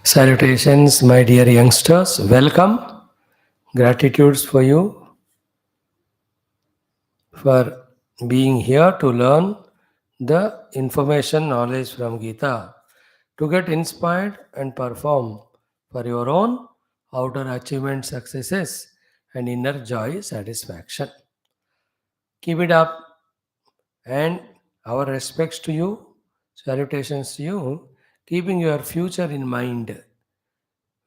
Salutations, my dear youngsters. Welcome. Gratitudes for you for being here to learn the information knowledge from Geetha to get inspired and perform for your own outer achievement successes and inner joy satisfaction. Keep it up, and our respects to you, salutations to you, keeping your future in mind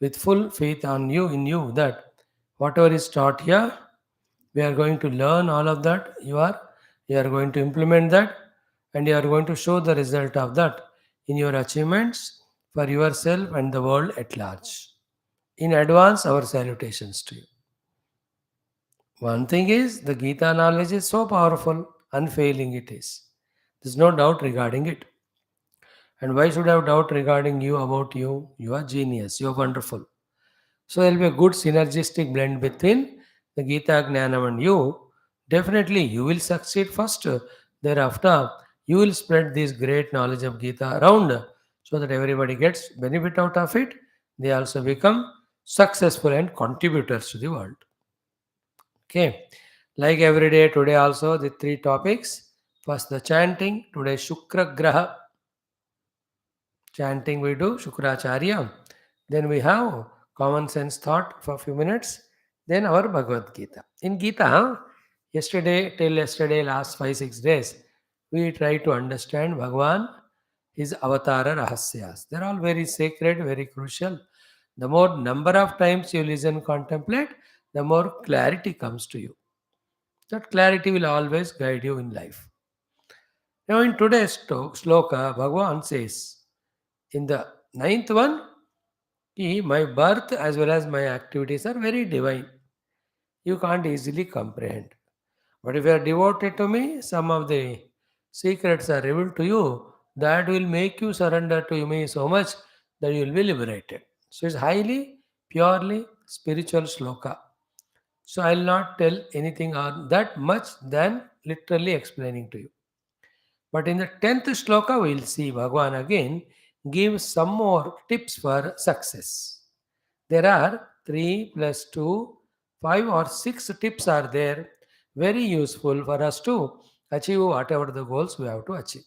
with full faith on you in you that whatever is taught here, we are going to learn all of that. You are going to implement that, and you are going to show the result of that in your achievements for yourself and the world at large. In advance, our salutations to you. One thing is, the Gita knowledge is so powerful, unfailing it is. There's no doubt regarding it. And why should I have doubt regarding you about you? You are genius, you are wonderful. So there will be a good synergistic blend between the Gita Jnanam and you. Definitely, you will succeed first. Thereafter, you will spread this great knowledge of Gita around so that everybody gets benefit out of it. They also become successful and contributors to the world. Okay. Like every day, today also the three topics. First, the chanting. Today, Shukra Graha. Chanting we do, Shukracharya. Then we have common sense thought for a few minutes. Then our Bhagavad Gita. In Gita, yesterday, till yesterday, last 5 6 days, we try to understand Bhagwan, his avatara rahasyas. They're all very sacred, very crucial. The more number of times you listen, contemplate, the more clarity comes to you. That clarity will always guide you in life. Now, in today's sloka, Bhagwan says, in the ninth one, my birth as well as my activities are very divine. You can't easily comprehend. But if you are devoted to me, some of the secrets are revealed to you that will make you surrender to me so much that you will be liberated. So it's highly, purely spiritual sloka. So I'll not tell anything on that much than literally explaining to you. But in the 10th sloka, we'll see Bhagwan again gives some more tips for success. There are 3 plus 2, 5 or 6 tips are there, very useful for us to achieve whatever the goals we have to achieve.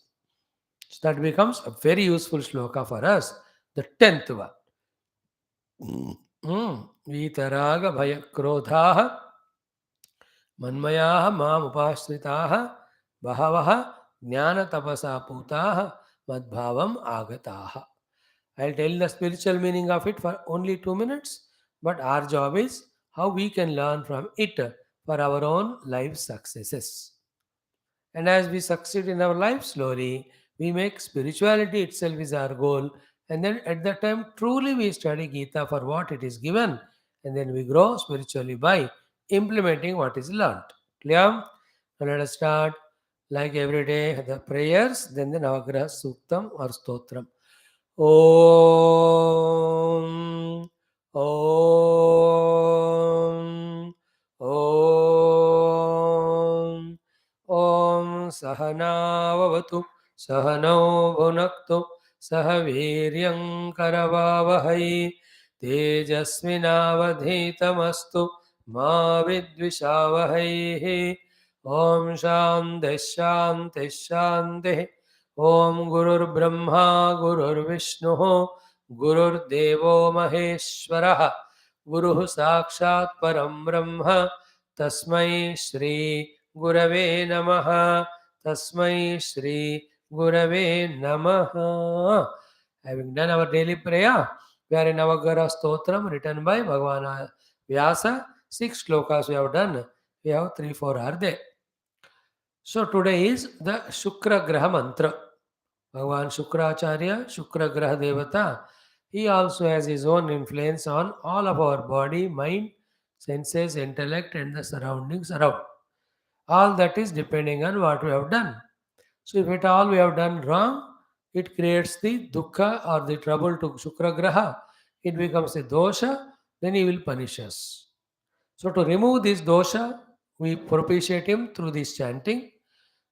So that becomes a very useful shloka for us, the 10th one. Vitaraga bhaya krodhaha manmayaha mam upashritaha bahavaha jnana tapasa putaha madbhavam agataha. I'll tell the spiritual meaning of it for only 2 minutes, but our job is how we can learn from it for our own life successes. And as we succeed in our life slowly, we make spirituality itself is our goal. And then at that time, truly we study Gita for what it is given. And then we grow spiritually by implementing what is learned. Clear? Now let us start like every day the prayers, then the Navagraha Suktam or Stotram. Om, Om, Om, Om Sahanavavatu, Sahano Bhunaktu, Sahaviryam Karavavahai, Tejasvinavadhitamastu, Ma Vidvishavahai, Om Shanti Shanti Shanti. Om Gurur Brahma Gurur Vishnu Gurur Maheshwara Guru Sakshat Param Brahma Tasmai Shri Gurave Namaha Tasmai Shri Gurave Namaha. Having done our daily prayer, we are in Navagara Stotram written by Bhagavana Vyasa. 6 shlokas we have done. We have 3 4 are there. So today is the Shukra Graha Mantra. Bhagavan Shukracharya, Shukra Graha Devata, he also has his own influence on all of our body, mind, senses, intellect, and the surroundings around. All that is depending on what we have done. So, if at all we have done wrong, it creates the dukkha or the trouble to Shukra Graha. It becomes a dosha, then he will punish us. So, to remove this dosha, we propitiate him through this chanting.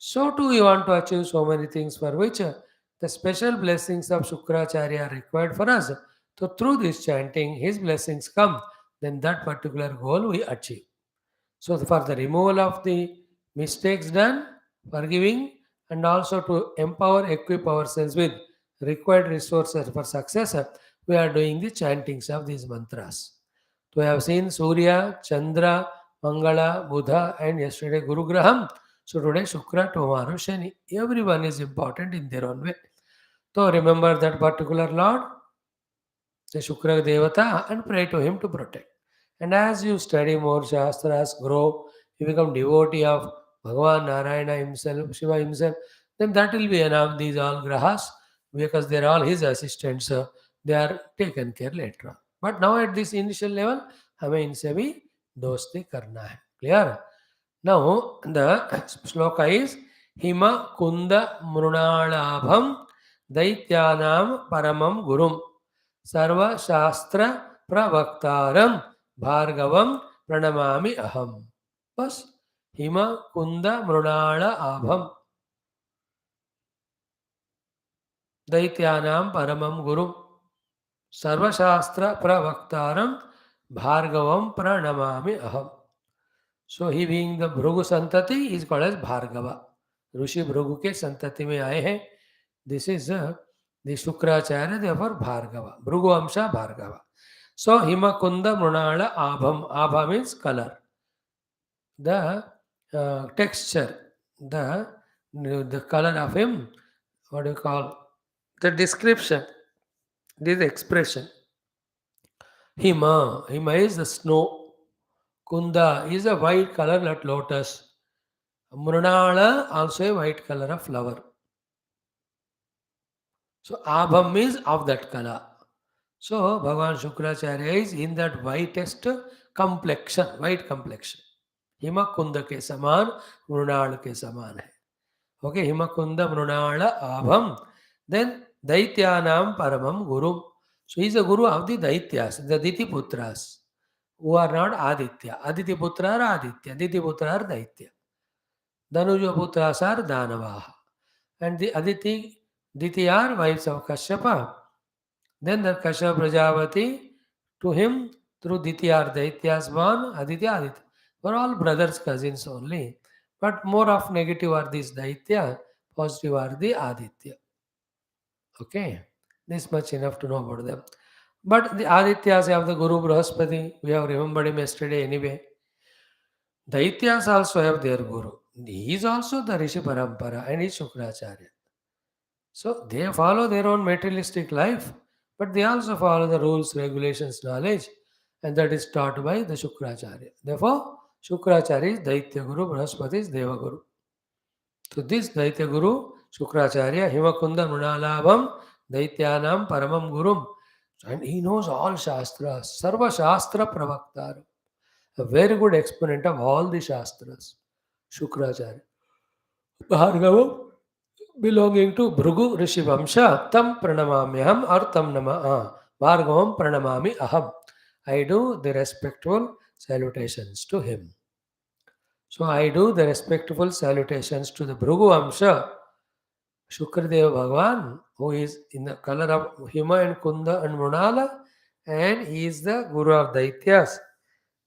So too we want to achieve so many things for which the special blessings of Shukracharya are required for us So through this chanting, his blessings come, then that particular goal we achieve. So for the removal of the mistakes done, forgiving, and also to empower, equip ourselves with required resources for success, we are doing the chantings of these mantras. So we have seen Surya, Chandra, Mangala, Buddha, and yesterday Guru Graham. So today Shukra, tomorrow Shani. Everyone is important in their own way. So remember that particular Lord, the Shukra Devata, and pray to him to protect. And as you study more Shastras, grow, you become devotee of Bhagavan Narayana himself, Shiva himself, then that will be enough. These all grahas, because they are all his assistants, they are taken care later on. But now at this initial level, हमें इनसे भी दोस्ती करना है. Clear? Now the shloka is Hima Kunda Mrunalabham Daityanam Paramam Gurum Sarva Shastra Pravaktaram Bhargavam Pranamami Aham. बस him कुंद मृणाल आभम दैत्यानां परमं गुरुं सर्वशास्त्र प्रवक्तारं भार्गवं प्रणमामि अहम. So he being the Bhrugu Santati is called as Bhargava. ऋषि भृगु के संतति में आए हैं. This is the Shukracharya, therefore Bhargava. Bhrugu Amsha Bhargava. So Himakunda Mrunala Abham. Abha means color. The texture, the color of him, what do you call? The description, this expression. Hima is the snow. Kunda is a white color like lotus. Mrunala also a white color of flower. So Abham is of that color. So Bhagavan Shukracharya is in that whitest complexion, white complexion. हिमकुंद के समान मृणाल के समान है. Okay, हिमकुंद मृणाल आभम. Then दैत्यानाम परमम गुरु. So is a guru of the daityas, the ditiputras, who are not Aditya. Aditi Putra are Aditya, Diti Putra are Daitya. Danuja Putras are Danavaha. And the Aditi, Diti are wives of Kashyapa. Then the Kashyapa Prajapati, to him, through Diti are Daityas born, Aditya, Aditya. We're all brothers, cousins only. But more of negative are these Daitya, positive are the Aditya. Okay, this much enough to know about them. But the Adityas have the Guru Brahaspati, we have remembered him yesterday anyway. Daityas also have their Guru. He is also the Rishi Parampara and he is Shukracharya. So they follow their own materialistic life, but they also follow the rules, regulations, knowledge, and that is taught by the Shukracharya. Therefore, Shukracharya is Daitya Guru, Brahaspati is Deva Guru. So this Daitya Guru, Shukracharya, Himakunda Mrunalabham, Daityanam Paramam Gurum. And he knows all Shastras, Sarva Shastra Pravaktar. A very good exponent of all the Shastras, Shukracharya. Bhargava, belonging to Bhrugu Rishi Vamsha, Tam Pranamamyaham or Tam Nama Bhargavam Pranamami Aham. I do the respectful salutations to him. So I do the respectful salutations to the Bhrugu Vamsha, Shukradeva Bhagavan, who is in the color of Hima and Kunda and Mrunala, and he is the Guru of Daityas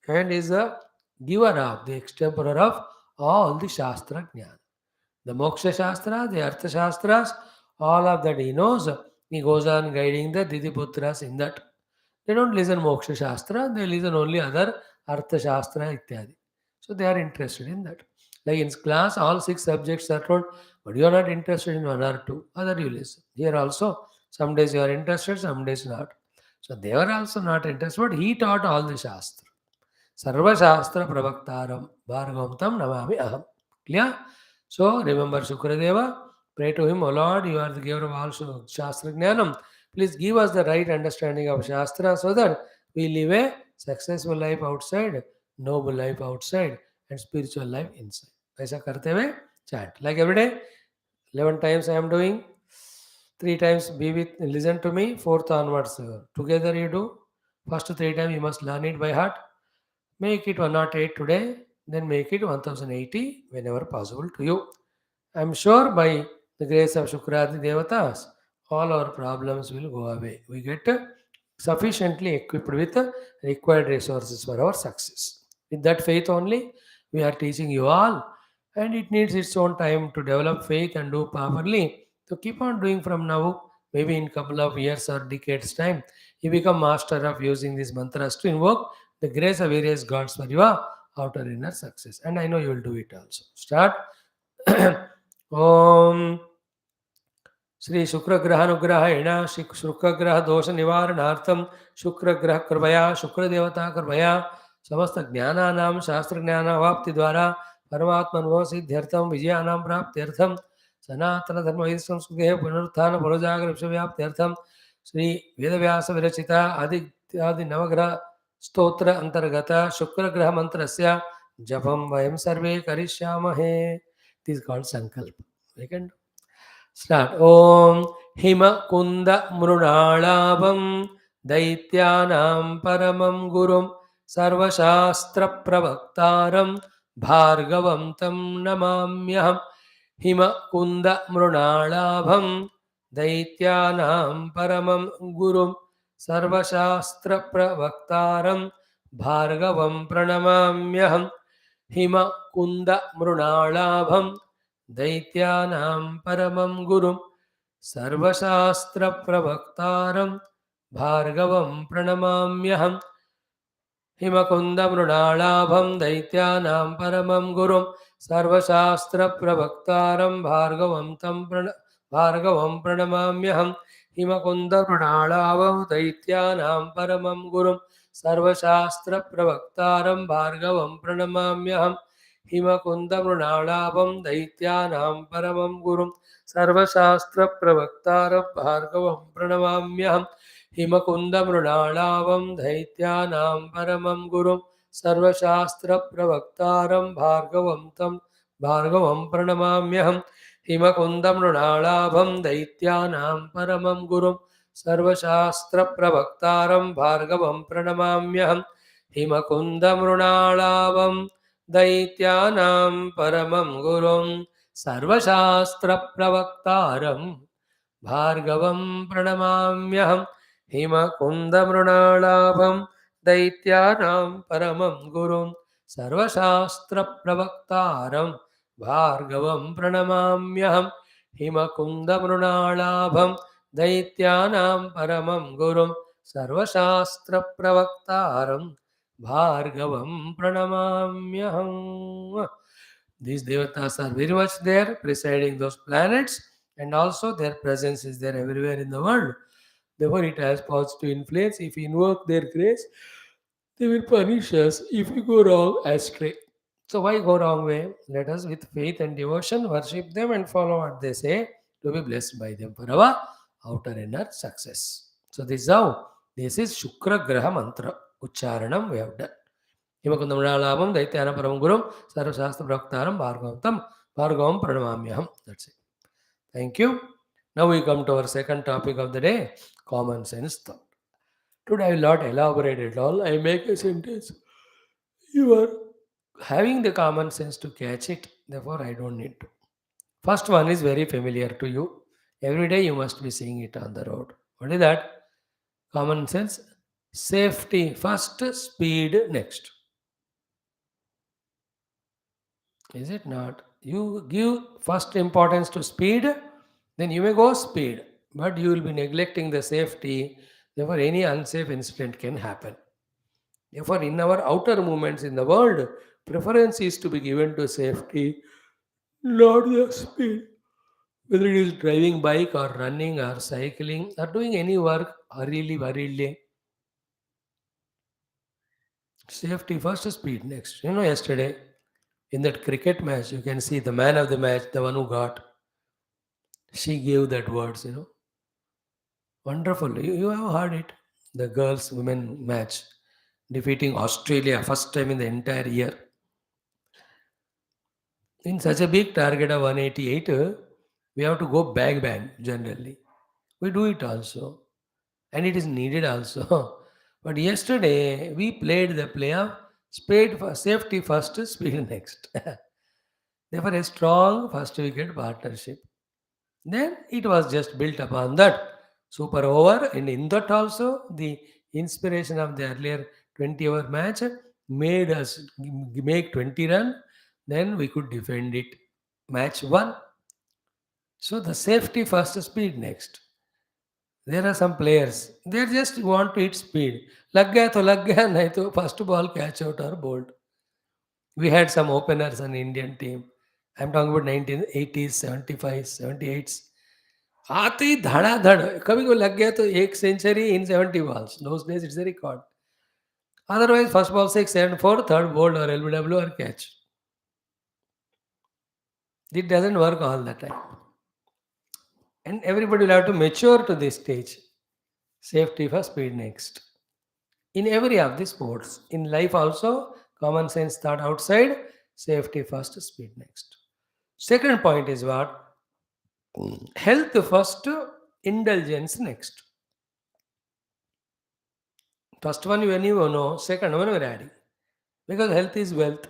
and is the giver of, the extemporer of all the Shastra Jnana. The Moksha Shastra, the Artha Shastras, all of that he knows. He goes on guiding the Didiputras in that. They don't listen Moksha Shastra, they listen only other Artha Shastra ityadi. So they are interested in that. Like in class, all 6 subjects are told, but you are not interested in one or two, other you listen. Here also, some days you are interested, some days not. So they were also not interested, but he taught all the Shastra. Sarva Shastra Pravaktaram Bhargavam Tam Namami Aham. Clear? So remember Shukradeva, pray to him, O Lord, you are the giver of all Shastra Jnanam. Please give us the right understanding of Shastra so that we live a successful life outside, noble life outside, and spiritual life inside. ऐसा करते हुए chant. Like every day, 11 times I am doing, 3 times be with, listen to me, 4th onwards. Together you do. First 3 times you must learn it by heart. Make it 108 today, then make it 1080 whenever possible to you. I am sure by the grace of Shukradi Devatas, all our problems will go away. We get sufficiently equipped with the required resources for our success. With that faith only, we are teaching you all, and it needs its own time to develop faith and do properly. So keep on doing from now, maybe in couple of years or decades time, you become master of using these mantras to invoke the grace of various gods for your outer inner success. And I know you will do it also. Start. Om Shri शुक्र ग्रहानुग्रहेण श्री शुक्र ग्रह दोष निवारणार्थम शुक्र ग्रह कृपया शुक्र देवता कृपया समस्त ज्ञानानां शास्त्र ज्ञानावाप्ति द्वारा परमात्मा अनुभव सिद्ध्यर्थम विजयानां प्राप्त्यर्थम सनातन धर्म संस्कृते पुनरुत्थान पुनर्जागर विश्वव्याप्त्यर्थम श्री वेदव्यास विरचिता आदि नवग्रह स्तोत्र अंतर्गत शुक्र ग्रह मंत्रस्य जपम वयं सर्वे करिष्यामहे. दिस कॉल्ड संकल्प. We can Start. Om Himakunda Mrunalabam Daityanam Paramam Gurum Sarvashastra Pravaktaram Bhargavam Tam Namamyaham. Himakunda Mrunalabham Daityanam Paramam Gurum Sarvashastra Pravaktaram Bhargavam Pranamamyaham. Himakunda Mrunalabham दैत्यानां परमं गुरुं सर्वशास्त्रप्रवक्तारं भार्गवं प्रणमाम्यहम्. हिमकुन्दमृणालाभं दैत्यानां परमं गुरुं सर्वशास्त्रप्रवक्तारं भार्गवं प्रणमाम्यहम्. हिमकुन्दमृणालाभं दैत्यानां परमं गुरुं सर्वशास्त्रप्रवक्तारं भार्गवं प्रणमाम्यहम्. हिमकुन्दमृणालाभं दैत्यानां परमं गुरुं सर्वशास्त्रप्रवक्तारं भार्गवं प्रणमाम्यहम्. हिमकुन्दमृणालाभं दैत्यानां परमं गुरुं सर्वशास्त्रप्रवक्तारं भार्गवं प्रणमाम्यहम्. हिमकुन्दमृणालाभं दैत्यानां परमं गुरुं सर्वशास्त्रप्रवक्तारं भार्गवं प्रणमाम्यहम्. हिमकुन्दमृणालाभं दैत्यानां परमं गुरुं सर्वशास्त्रप्रवक्तारं भार्गवं प्रणमाम्यहम्. हिमकुन्दमृणालाभं दैत्यानां परमं गुरुं सर्वशास्त्रप्रवक्तारं भार्गवं प्रणमाम्यहम्. हिमकुन्दमृणालाभं दैत्यानां परमं गुरुं सर्वशास्त्रप्रवक्तारं Bhargavam Pranamamyaham. These devatas are very much there, presiding those planets, and also their presence is there everywhere in the world. Therefore, it has positive influence. If we invoke their grace, they will punish us if we go wrong astray. So, why go wrong way? Let us, with faith and devotion, worship them and follow what they say to be blessed by them for our outer inner success. So, this is how. This is Shukra Graha Mantra. Ucharanam we have done. Himakundamralabam Daityana Paramgurum Sarvashastra Bhaktaram Bhargavam Pranamamyaham. That's it. Thank you. Now we come to our second topic of the day, common sense thought. Today I will not elaborate at all. I make a sentence. You are having the common sense to catch it. Therefore, I don't need to. First one is very familiar to you. Every day you must be seeing it on the road. What is that? Common sense. Safety first, speed next. Is it not? You give first importance to speed, then you may go speed, but you will be neglecting the safety. Therefore, any unsafe incident can happen. Therefore, in our outer movements in the world, preference is to be given to safety, not the speed. Whether it is driving bike or running or cycling or doing any work hurriedly. Safety first, speed next. Yesterday in that cricket match, you can see the man of the match, the one who got, she gave that words. Wonderful. You have heard it. The girls women match defeating Australia first time in the entire year. In such a big target of 188, we have to go bang generally. We do it also. And it is needed also. But yesterday we played the play of speed for safety first, speed next. Therefore, a strong first wicket partnership. Then it was just built upon that. Super over, and in that also the inspiration of the earlier 20-over match made us make 20 run, then we could defend it. Match 1. So the safety first, speed next. There are some players, they just want to hit speed. लग गया तो लग गया, नहीं तो first ball catch out or bowled. We had some openers on Indian team. I'm talking about 1980s, 75s, 78s. आते ही धड़ाधड़, कभी को लग गया तो एक century in 70 balls. Those days it's a record. Otherwise, first ball 6 and 4, third bowled or LBW or catch. It doesn't work all the time. And everybody will have to mature to this stage. Safety first, speed next. In every of the sports, in life also, common sense thought outside, safety first, speed next. Second point is what? Health first, indulgence next. First one when you know, second one we're adding. Because health is wealth.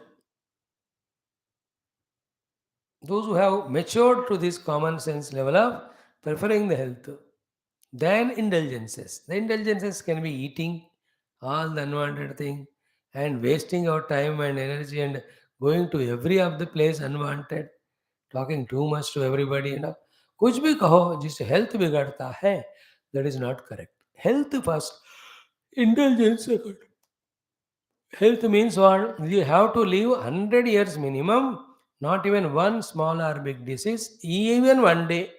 Those who have matured to this common sense level of preferring the health, then indulgences. The indulgences can be eating all the unwanted thing and wasting our time and energy and going to every of the place unwanted, talking too much to everybody, कुछ भी कहो जिससे health बिगड़ता है, that is not correct. Health first, indulgence second. Health means what? You have to live 100 years minimum, not even one small or big disease, even one day.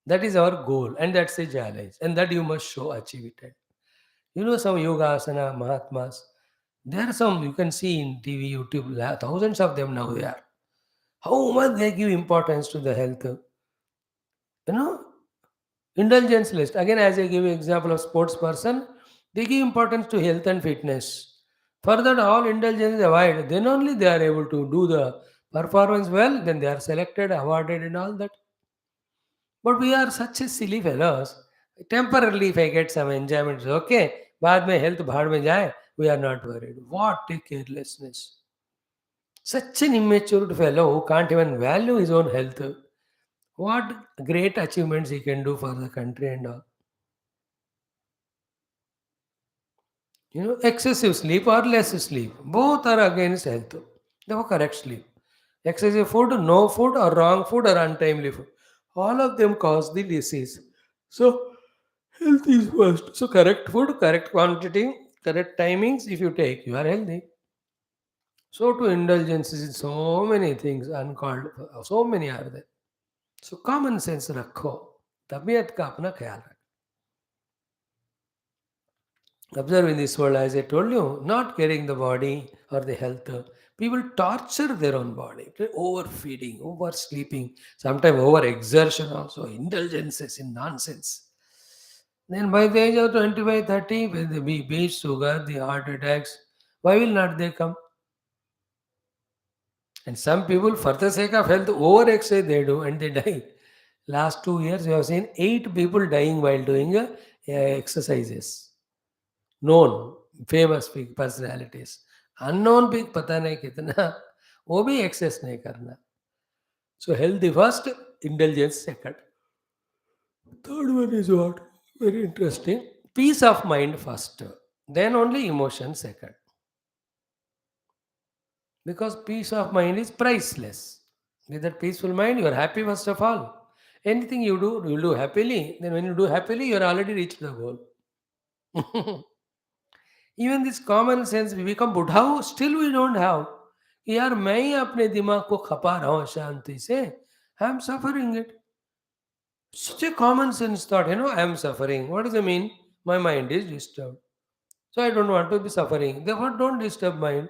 That is our goal, and that's a challenge, and that you must show achieve it. Some yoga asana Mahatmas. There are some you can see in TV, YouTube, thousands of them now they are. How much they give importance to the health. You know, indulgence list. Again, as I give you example of sports person, they give importance to health and fitness. Further, all indulgence avoid. Then only they are able to do the performance well. Then they are selected, awarded, and all that. But we are such a silly fellows. Temporarily, if I get some enjoyment, it's okay. बाद में health भाड़ में जाए, we are not worried. What a carelessness. Such an immature fellow who can't even value his own health. What great achievements he can do for the country and all. Excessive sleep or less sleep, both are against health. Therefore, correct sleep. Excessive food, no food, or wrong food, or untimely food. All of them cause the disease. So, health is first. So, correct food, correct quantity, correct timings. If you take, you are healthy. So, to indulgences in so many things uncalled, so many are there. So, common sense रखो, तबीयत का अपना ख्याल रखो. Observe in this world, as I told you, not caring the body or the health. People torture their own body. Overfeeding, oversleeping, sometimes overexertion also, indulgences in nonsense. Then by the age of 25, 30, when the BP, sugar, the heart attacks, why will not they come? And some people, for the sake of health, over-exercise they do and they die. Last 2 years, we have seen 8 people dying while doing exercises. Known, famous big personalities. Unknown big पता नहीं कितना, वो भी access नहीं करना. So healthy first, indulgence second. Third one is what? Very interesting. Peace of mind first. Then only emotion second. Because peace of mind is priceless. With that peaceful mind, you are happy first of all. Anything you do, you will do happily. Then when you do happily, you are already reached the goal. Even this common sense, we become बुढ़ाऊ, still we don't have. यार मैं ही अपने दिमाग को खपा रहा हूँ शांति से. I am suffering it. Such a common sense thought, I am suffering. What does it mean? My mind is disturbed. So I don't want to be suffering. Therefore, don't disturb mind.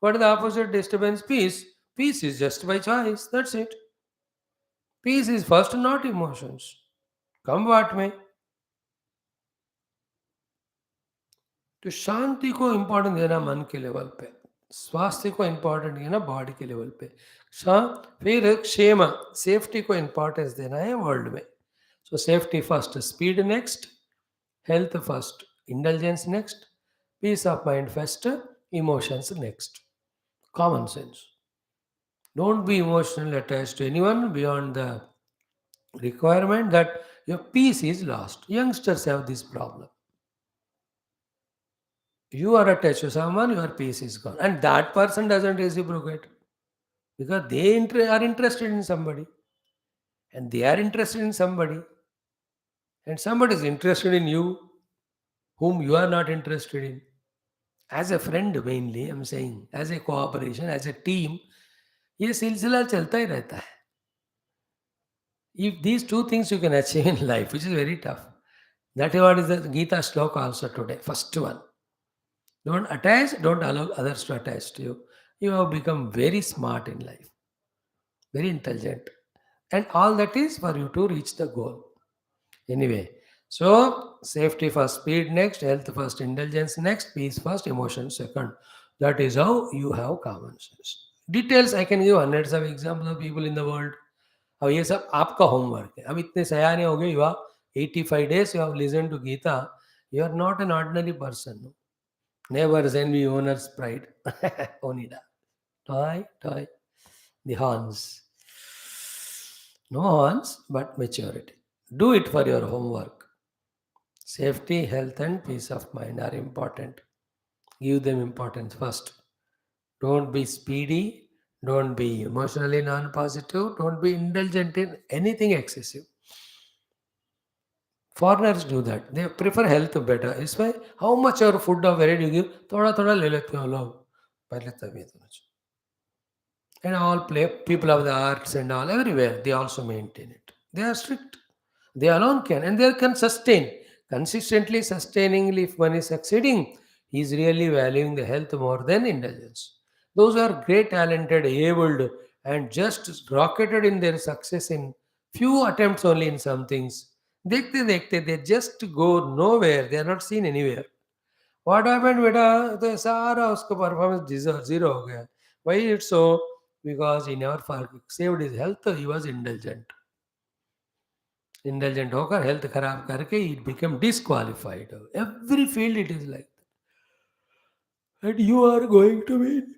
What is the opposite disturbance? Peace. Peace is just by choice. That's it. Peace is first, not emotions. Come what may. तो शांति को importance देना मन के level पे, स्वास्थ्य को important देना body के लेवल पे, फिर क्षेम सेफ्टी को इम्पोर्टेंस देना है वर्ल्ड में. So safety first, speed next, health first, intelligence next, peace of mind first, emotions next. Common sense. Don't be emotionally attached to anyone beyond the requirement that your peace is lost. Youngsters have this problem. You are attached to someone, your peace is gone. And that person doesn't reciprocate because they are interested in somebody and they are interested in somebody and somebody is interested in you whom you are not interested in. As a friend mainly, I'm saying, as a cooperation, as a team, ये सिलसिला चलता ही रहता है. If these two things you can achieve in life, which is very tough. That is what is the Gita sloka also today. First one. Don't attach, don't allow others to attach to you. You have become very smart in life, very intelligent. And all that is for you to reach the goal. Anyway, so safety first, speed next, health first, indulgence next, peace first, emotion second. That is how you have common sense. Details I can give hundreds of examples of people in the world. अब ये सब आपका homework है. अब इतने सयाने हो गए, you are 85 days you have listened to Gita. You are not an ordinary person. Never envy owner's pride. Onida. Toy, toy. The horns. No horns, but maturity. Do it for your homework. Safety, health, and peace of mind are important. Give them importance first. Don't be speedy. Don't be emotionally non positive. Don't be indulgent in anything excessive. Foreigners do that. They prefer health better. It's why how much your food or variety you give, थोड़ा थोड़ा ले लेते हो लोग. पहले तबीयत होना चाहिए. And all play people of the arts and all everywhere they also maintain it. They are strict. They alone can and they can sustain consistently, sustainingly. If one is succeeding, he is really valuing the health more than indulgence. Those who are great, talented, abled, and just rocketed in their success in few attempts only in some things. They just go nowhere. They are not seen anywhere. What happened बेटा तो सारा उसका performance zero हो गया. Why it's so? Because he never saved his health. He was indulgent. Indulgent होकर health खराब करके it became disqualified. Every field it is like that. And you are going to be in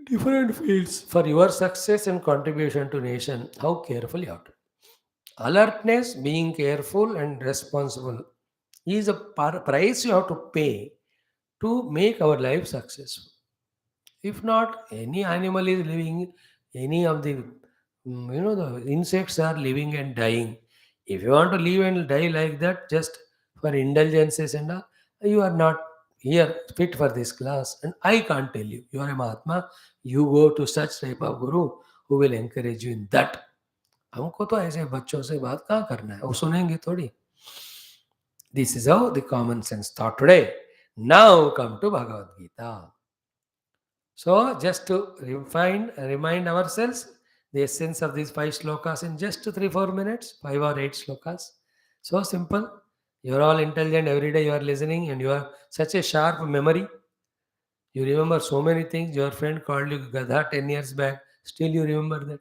different fields for your success and contribution to nation. How careful you have to. Alertness, being careful and responsible is a price you have to pay to make our life successful. If not, any animal is living, any of the, the insects are living and dying. If you want to live and die like that, just for indulgences and all, you are not here fit for this class. And I can't tell you, you are a Mahatma, you go to such type of guru who will encourage you in that. हमको तो ऐसे बच्चों से बात कहाँ करना है वो सुनेंगे थोड़ी. This is how the common sense thought today. Now come to Bhagavad Gita. So, just to remind ourselves the essence of these five slokas in just 3-4 minutes, 5 or 8 slokas. So simple. You are all intelligent every day. You are listening, and you are such a sharp memory. You remember so many things. Your friend called you Gadha 10 years back. Still, you remember that.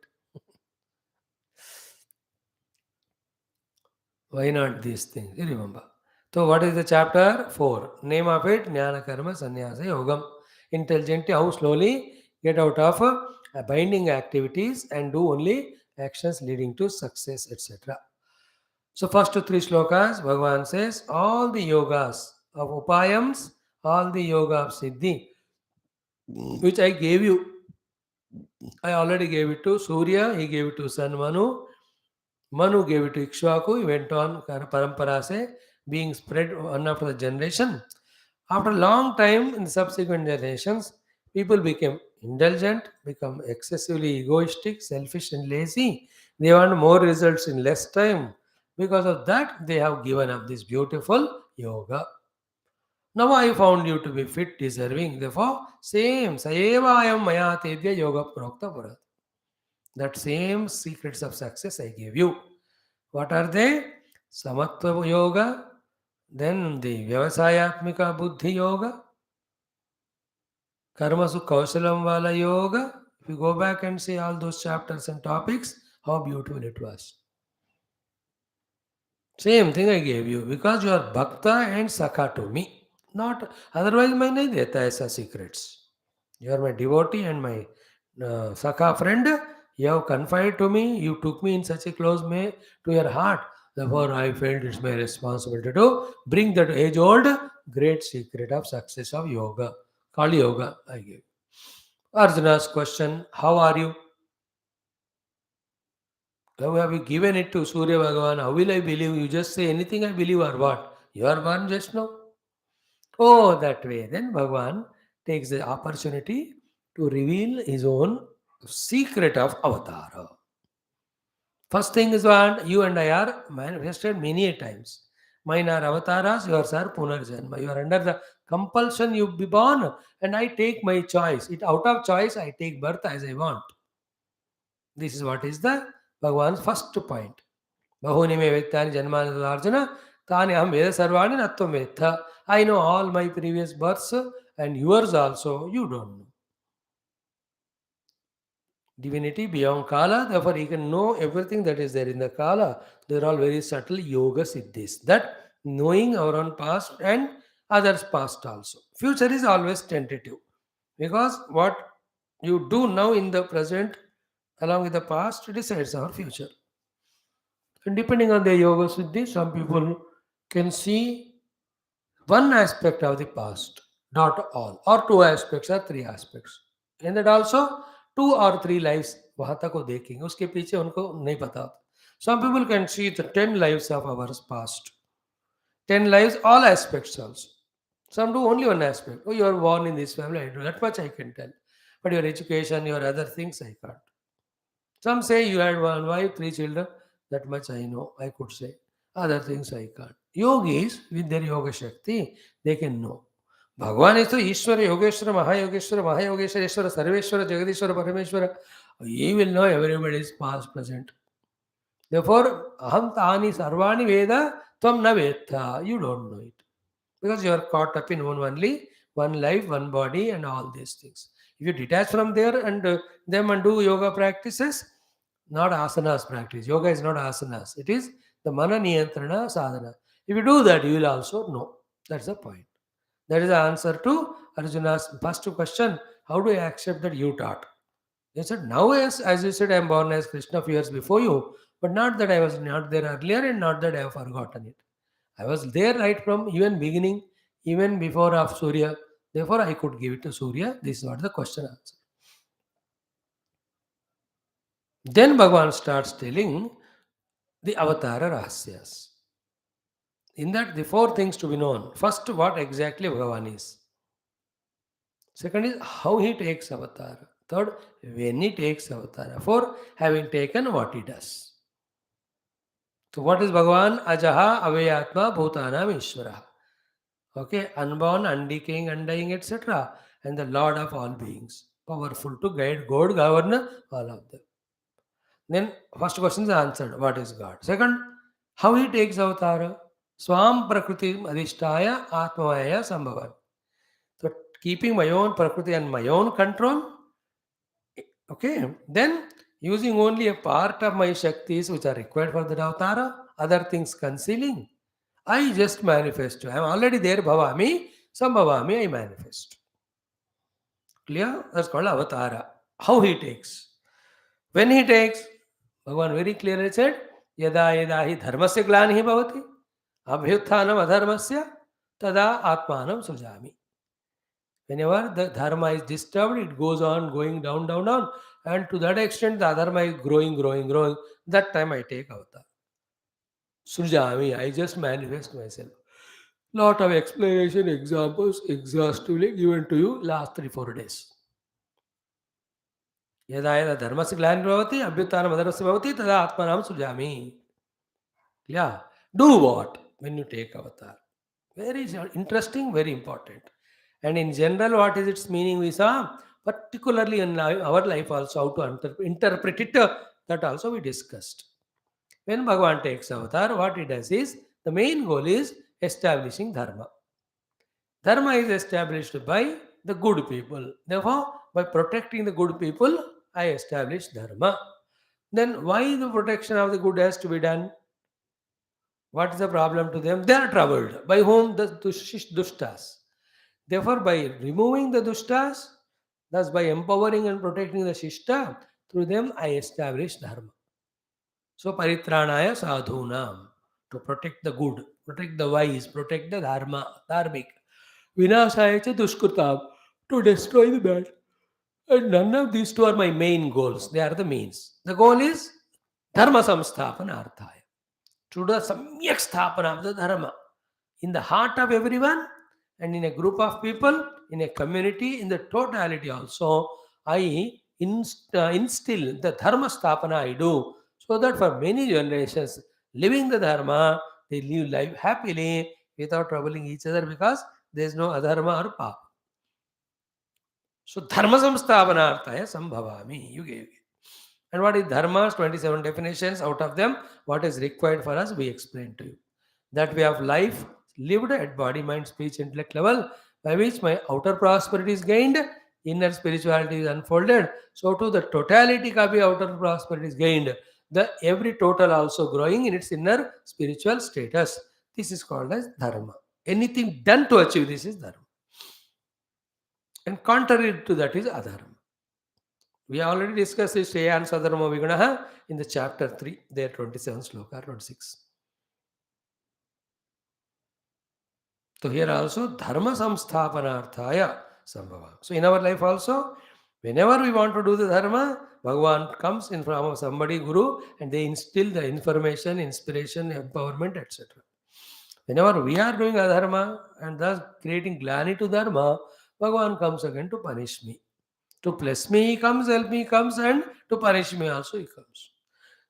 Why not these things? You remember. So, what is the chapter 4? Name of it Jnana Karma Sannyasa Yogam. Intelligently, how slowly get out of binding activities and do only actions leading to success, etc. So, first 3 slokas, Bhagavan says, all the yogas of upayams, all the yoga of siddhi, which I gave you, I already gave it to Surya, he gave it to Sun Manu, Manu gave it to Ikshvaku, he went on parampara se, being spread one after the generation. After a long time in the subsequent generations, people became indulgent, become excessively egoistic, selfish, and lazy. They want more results in less time. Because of that, they have given up this beautiful yoga. Now I found you to be fit, deserving. Therefore, same, Saeva ayam maya tedya yoga prokta parat. That same secrets of success I gave you. What are they? Samatva yoga, then the Vyavasayatmika Buddhi yoga, Karmasu Kausalam Vala yoga. If you go back and see all those chapters and topics, how beautiful it was. Same thing I gave you because you are Bhakta and Sakha to me. Not otherwise, my nahi deta aisa secrets. You are my devotee and my Sakha friend. You have confided to me. You took me in such a close way to your heart. Therefore, I felt it's my responsibility to bring that age-old great secret of success of yoga. Kali Yoga, I gave. Arjuna's question, how are you? How have you given it to Surya Bhagavan? How will I believe? You just say anything I believe or what? You are born just now. Oh, that way. Then Bhagavan takes the opportunity to reveal his own secret of avatar. First thing is what you and I are manifested many a times. Mine are avatars, yours are punarjanma. You are under the compulsion you be born, and I take my choice. It out of choice, I take birth as I want. This is what is the Bhagavan's first point. Bahuni me vettani janmana tani aham veda sarvani natvam vetha. I know all my previous births and yours also, you don't know. Divinity beyond Kala, therefore he can know everything that is there in the Kala. They're all very subtle yoga siddhis. That knowing our own past and others' past also. Future is always tentative because what you do now in the present along with the past decides our future. And depending on the yoga siddhi, some people can see one aspect of the past, not all, or two aspects or three aspects. And that also two or three lives वहां तक वो देखेंगे उसके पीछे उनको नहीं पता. Some people can see the 10 lives of our past, 10 lives, all aspects also. Some do only one aspect. Oh, you are born in this family, I do that much I can tell. But your education, your other things I can't. Some say you had one wife, three children, that much I know, I could say. Other things I can't. Yogis, with their yoga shakti, they can know. Bhagavan is to Ishvara, Yogeshwara, Mahayogeshwara, Ishvara, Sarveshwara, Jagadishwara, Parameshwara. He will know everybody's past, present. Therefore, Aham Tani Sarvani Veda, Tvam Na Veda. You don't know it. Because you are caught up in one life, one body, and all these things. If you detach from there and them and do yoga practices, not asanas practice. Yoga is not asanas. It is the mana niyantrana sadhana. If you do that, you will also know. That's the point. That is the answer to Arjuna's first question. How do I accept that you taught? They said, now as you said, I am born as Krishna few years before you, but not that I was not there earlier and not that I have forgotten it. I was there right from even beginning, even before of Surya. Therefore, I could give it to Surya. This is what the question answer. Then Bhagavan starts telling the Avatara Rahasyas. In that, the four things to be known. First, what exactly Bhagavan is. Second is how he takes Avatara. Third, when he takes Avatara. Fourth, having taken what he does. So, what is Bhagavan? Ajaha Avayatma Bhutanam Ishvara. Okay, unborn, undecaying, undying, etc. And the Lord of all beings. Powerful to guide, God, govern all of them. Then, first question is answered. What is God? Second, how he takes avatara. Swam prakriti adhishtaya atmavaya sambhavan. So, keeping my own prakriti and my own control. Okay, then using only a part of my shaktis which are required for the avatara, other things concealing. I just manifest. I am already there, bhavami, sambhavami, I manifest. Clear? That's called avatara. How he takes. When he takes, Bhagavan very clearly said, Yada yada hi dharmasya glanihi bhavati, abhyuthanam adharmasya, tada atmanam sujami. Whenever the dharma is disturbed, it goes on going down, down, down. And to that extent, the adharma is growing, growing, growing. That time I take avatar. Sujami, I just manifest myself. Lot of explanation, examples, exhaustively given to you last 3-4 days. यदा यदा धर्मस्य ग्लानिर्भवति अभ्युत्थानमधर्मस्य भवति तदा आत्मानं सृजामि. Yeah. Do what when you take avatar? Very interesting, very important. And in general, what is its meaning we saw, particularly in our life also, how to interpret it, that also we discussed. When Bhagavan takes avatar, what he does is, the main goal is establishing dharma. Dharma is established by the good people. Therefore, by protecting the good people, I establish dharma. Then why the protection of the good has to be done? What is the problem to them? They are troubled. By whom? The dushtas. Therefore, by removing the dushtas, thus by empowering and protecting the shishta, through them I establish dharma. So, paritranaya sadhunam. to protect the good, protect the wise, protect the dharmic. Vinashaya cha dushkritam, to destroy the bad. And none of these two are my main goals. They are the means. The goal is dharma samsthapanarthaya, to do samyak sthapana of the dharma in the heart of everyone and in a group of people, in a community, in the totality also. I instill the dharma sthapana I do, so that for many generations, living the dharma, they live life happily without troubling each other, because there is no adharma or papa. So dharma samsthapanarthaya sambhavami yuge yuge. And what is dharmas? 27 definitions. Out of them, what is required for us, we explain to you. That way of life lived at body, mind, speech, intellect level, by which my outer prosperity is gained, inner spirituality is unfolded. So too the totality of the outer prosperity is gained. The every total also growing in its inner spiritual status. This is called as dharma. Anything done to achieve this is dharma. And contrary to that is adharma. We already discussed this Shreya and Sadharma Viganaha in the chapter 3, there 27 sloka, 26. So here also dharma samsthapanarthaya sambhava. So in our life also, whenever we want to do the dharma, Bhagavan comes in form of somebody, Guru, and they instill the information, inspiration, empowerment, etc. Whenever we are doing adharma and thus creating glani to dharma, Bhagavan comes again to punish me. To bless me he comes, help me he comes, and to punish me also he comes.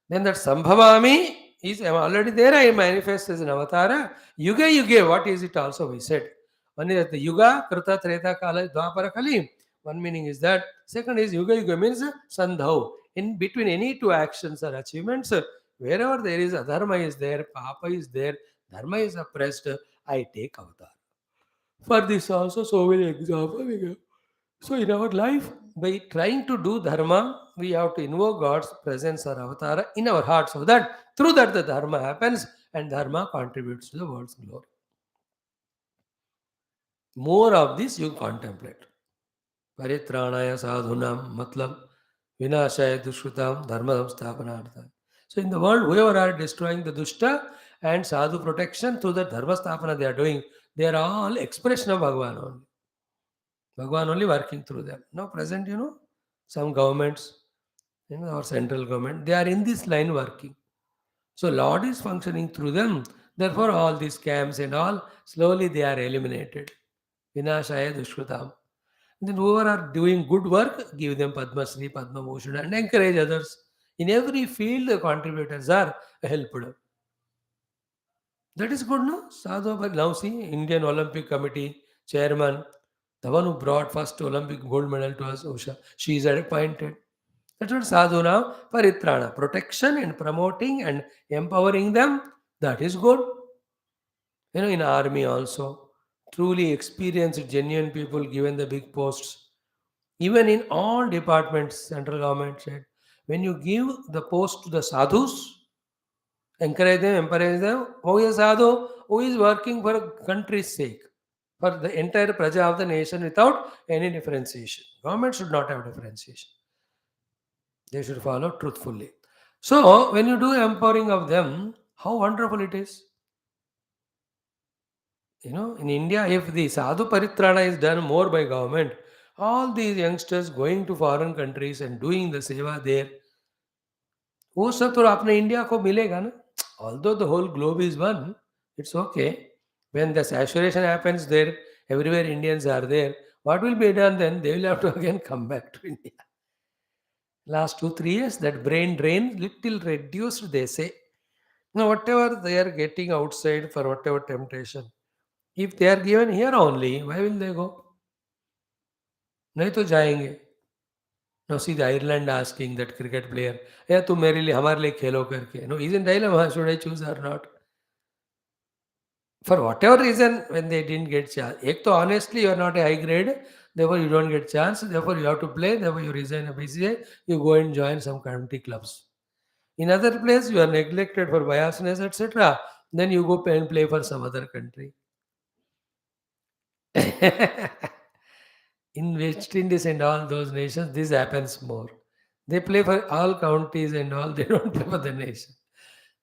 Then that Sambhavami is already there, I manifest as an avatara. Yuga Yuga, what is it also we said? One is the Yuga, Krita, Treta, Kala, Dwapara, Kali. One meaning is that. Second is Yuga Yuga means Sandhau. In between any two actions or achievements, wherever there is adharma is there, papa is there, dharma is oppressed, I take avatar. For this also so many examples we give. So in our life, by trying to do dharma, we have to invoke God's presence or avatara in our heart, so that through that the dharma happens and dharma contributes to the world's glory. More of this you contemplate. Paritranaya sadhunam matlab vinashaya dushrutam dharma samsthapanartha. So in the world, whoever are destroying the dushta and sadhu protection through the dharma sthapana they are doing, they are all expression of Bhagavan only. Bhagavan only working through them. Now present, some governments, our central government, they are in this line working. So Lord is functioning through them. Therefore, all these scams and all, slowly they are eliminated. Vinashaya dushkrutam. Then whoever are doing good work, give them Padma Shri, Padma Bhushan, and encourage others. In every field, the contributors are helped. That is good, no? Sadhu, but now see, Indian Olympic Committee chairman, the one who brought first Olympic gold medal to us, Usha, she is appointed. That's what sadhu now, paritrana, protection and promoting and empowering them. That is good. In army also, truly experienced, genuine people given the big posts. Even in all departments, central government said, when you give the post to the sadhus, encourage them, empower them, who is sadhu, who is working for country's sake, for the entire praja of the nation without any differentiation. Government should not have differentiation. They should follow truthfully. So, when you do empowering of them, how wonderful it is. In India, if the sadhu paritrana is done more by government, all these youngsters going to foreign countries and doing the seva there, वो सब तो अपने India को मिलेगा ना. Although the whole globe is one, it's okay. When the saturation happens there, everywhere Indians are there. What will be done then? They will have to again come back to India. Last 2-3 years, that brain drain little reduced, they say. Now, whatever they are getting outside for whatever temptation, if they are given here only, why will they go? नहीं तो जाएंगे. Now see the Ireland asking that cricket player, "Yeah, तुम मेरे लिए हमारे लिए खेलो करके." No, he's in dilemma. Should I choose or not? For whatever reason, when they didn't get chance, एक तो honestly you are not a high grade, therefore you don't get chance. Therefore you have to play. Therefore you resign a BCA. You go and join some country clubs. In other place you are neglected for biasness, etc. Then you go and play for some other country. In West Indies and all those nations, this happens more. They play for all counties and all, they don't play for the nation,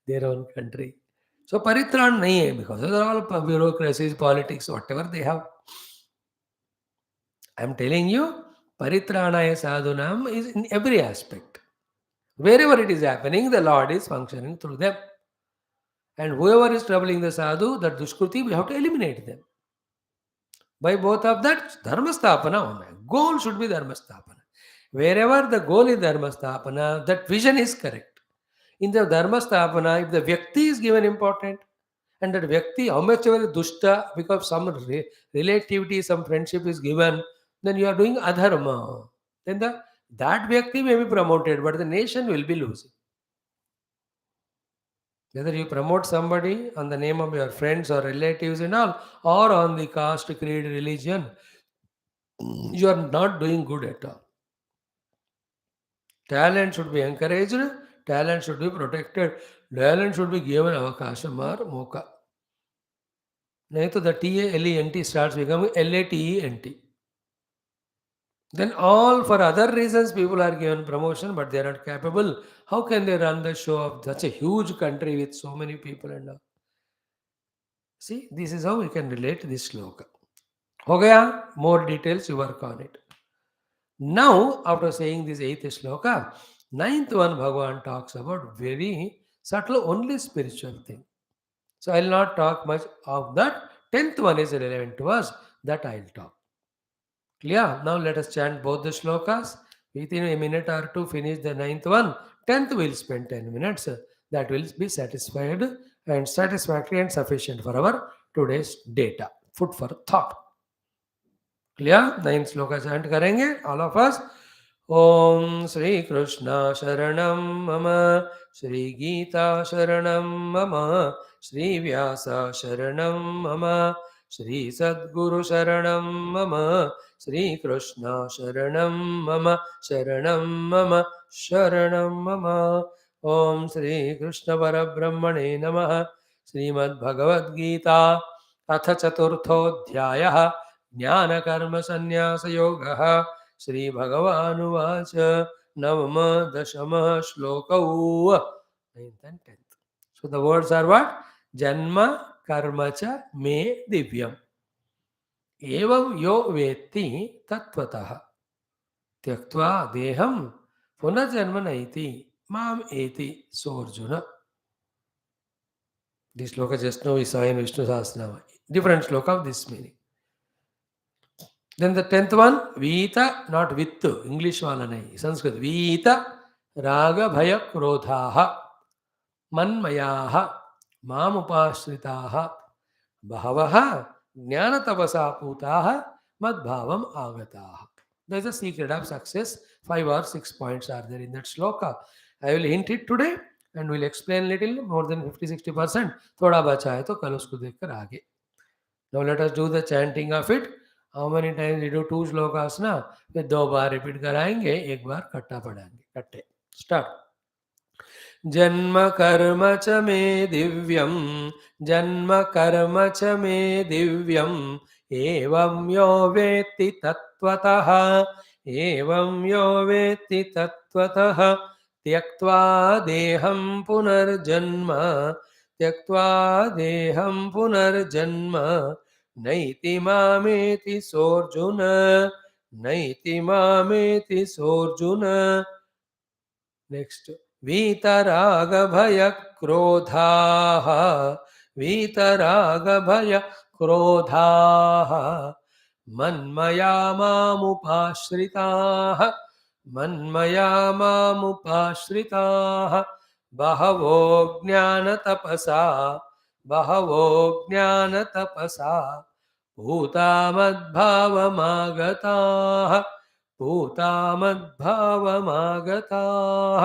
their own country. So paritran nahi hai because they're all bureaucracies, politics, whatever they have. I am telling you, paritranaya sadhunam is in every aspect. Wherever it is happening, the Lord is functioning through them. And whoever is troubling the sadhu, that dushkruti, we have to eliminate them. By both of that, dharmastapana hona hai. Goal should be dharmastapana. Wherever the goal is dharmastapana, that vision is correct. In the dharmastapana, if the vyakti is given important, and that vyakti, how much ever dushta, because some relativity, some friendship is given, then you are doing adharma. Then that vyakti may be promoted, but the nation will be losing. Whether you promote somebody on the name of your friends or relatives and all, or on the caste, creed, religion, you are not doing good at all. Talent should be encouraged, talent should be protected, talent should be given avakasham or moka. Nahi to the TALENT starts becoming LATENT. Then all for other reasons people are given promotion, but they are not capable. How can they run the show of such a huge country with so many people and all? See, this is how we can relate this sloka. Ho gaya? More details, you work on it. Now, after saying this 8th sloka, 9th one Bhagavan talks about very subtle, only spiritual thing. So I will not talk much of that. 10th one is relevant to us, that I will talk. Clear? Now let us chant both the shlokas. Within a minute or two, finish the 9th one. 10th will spend 10 minutes. That will be satisfied and satisfactory and sufficient for our today's data. Food for thought. Clear 9 श्लोक chant करेंगे all of us ओम श्री कृष्ण शरणम मम श्री गीता शरणम मम श्री व्यास शरणम मम श्री सद्गुरु शरणम मम श्री कृष्ण शरणम मम शरणम मम ओम श्री कृष्ण परब्रह्मणे नमः श्रीमद्भगवद्गीता अथ चतुर्थोऽध्यायः ज्ञानकर्म संन्यास योगः श्री भगवानुवाच नवम दशम श्लोकौ 9th and 10th. So the words are what? Janma karma cha me divyam. Evam yo vetti tatvatah. Tyaktva deham punarjanma naiti mam eti sorjuna. This sloka just now we saw in Vishnu Sahasranama. Different sloka of this meaning. Then the 10th one, Vita, not with, English wala nahi, Sanskrit. Vita, Raga, Bhaya, Krodhaha, Manmayaha, Mamupashritaha, Bhavaha, Jnana Tapasa Putaha, Madbhavam Agataha. There's a secret of success. 5 or 6 points are there in that sloka. I will hint it today and will explain little more than 50-60%. Thoda bacha hai to kal usko dekh kar aage. Now let us do the chanting of it. How many times we do 2 shlokas ना फिर 2 बार repeat कराएंगे 1 बार कट्टा पढ़ाएंगे कट्टे start जन्म कर्म च मे दिव्यम जन्म कर्म च मे दिव्यम एवं यो वेत्ति तत्त्वतः एवं यो वेत्ति तत्त्वतः त्यक्त्वा देहं पुनर्जन्म त्यक्त्वा देहं पुनर्जन्म नैति मामेति सोऽर्जुन नैति मामेति सोऽर्जुन नेक्स्ट वीतराग भय क्रोधाः वीतराग भय क्रोधाः मन्मया मामुपाश्रिताः मन्मया मामुपाश्रिताः बहवो ज्ञानतपसा भूतामद्भावमागताः भूतामद्भावमागताः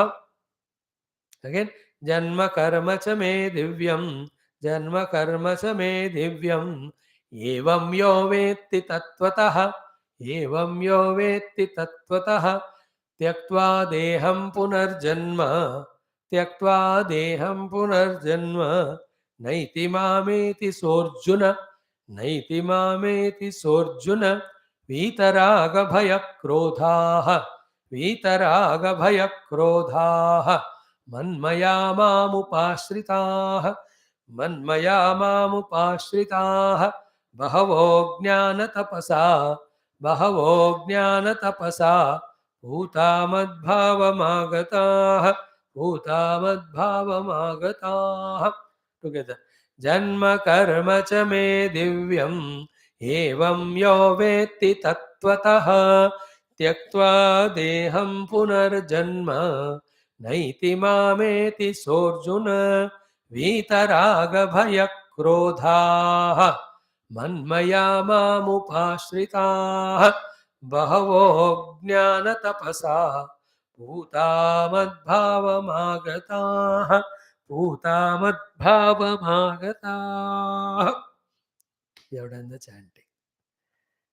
अगेन जन्म कर्म च मे दिव्यम जन्म कर्म च मे दिव्यम एवं यो वेत्ति तत्त्वतः एवं यो वेत्ति तत्त्वतः त्यक्त्वा देहं पुनर्जन्म त्यक्त्वा देहं पुनर्जन्म नैति मामेति सोऽर्जुन नैति मामेति सोऽर्जुन वीतरागभयक्रोधाः वीतरागभयक्रोधाः मन्मया मामुपाश्रिताः मन्मया मामुपाश्रिताः बहवो ज्ञानतपसा बहवो ज्ञानतपसा भूता मद्भावमागताः भूता मद्भावमागताः टुगेदर जन्म कर्म च मे दिव्यम् एवं यो वेत्ति तत्त्वतः त्यक्त्वा देहं पुनर्जन्म नैति मामेति सोऽर्जुन वीतरागभयक्रोधाः मन्मया मामुपाश्रिताः बहवो ज्ञानतपसा पूता मद्भावमागताः पूता मद्भावमागताः. You have done the chanting.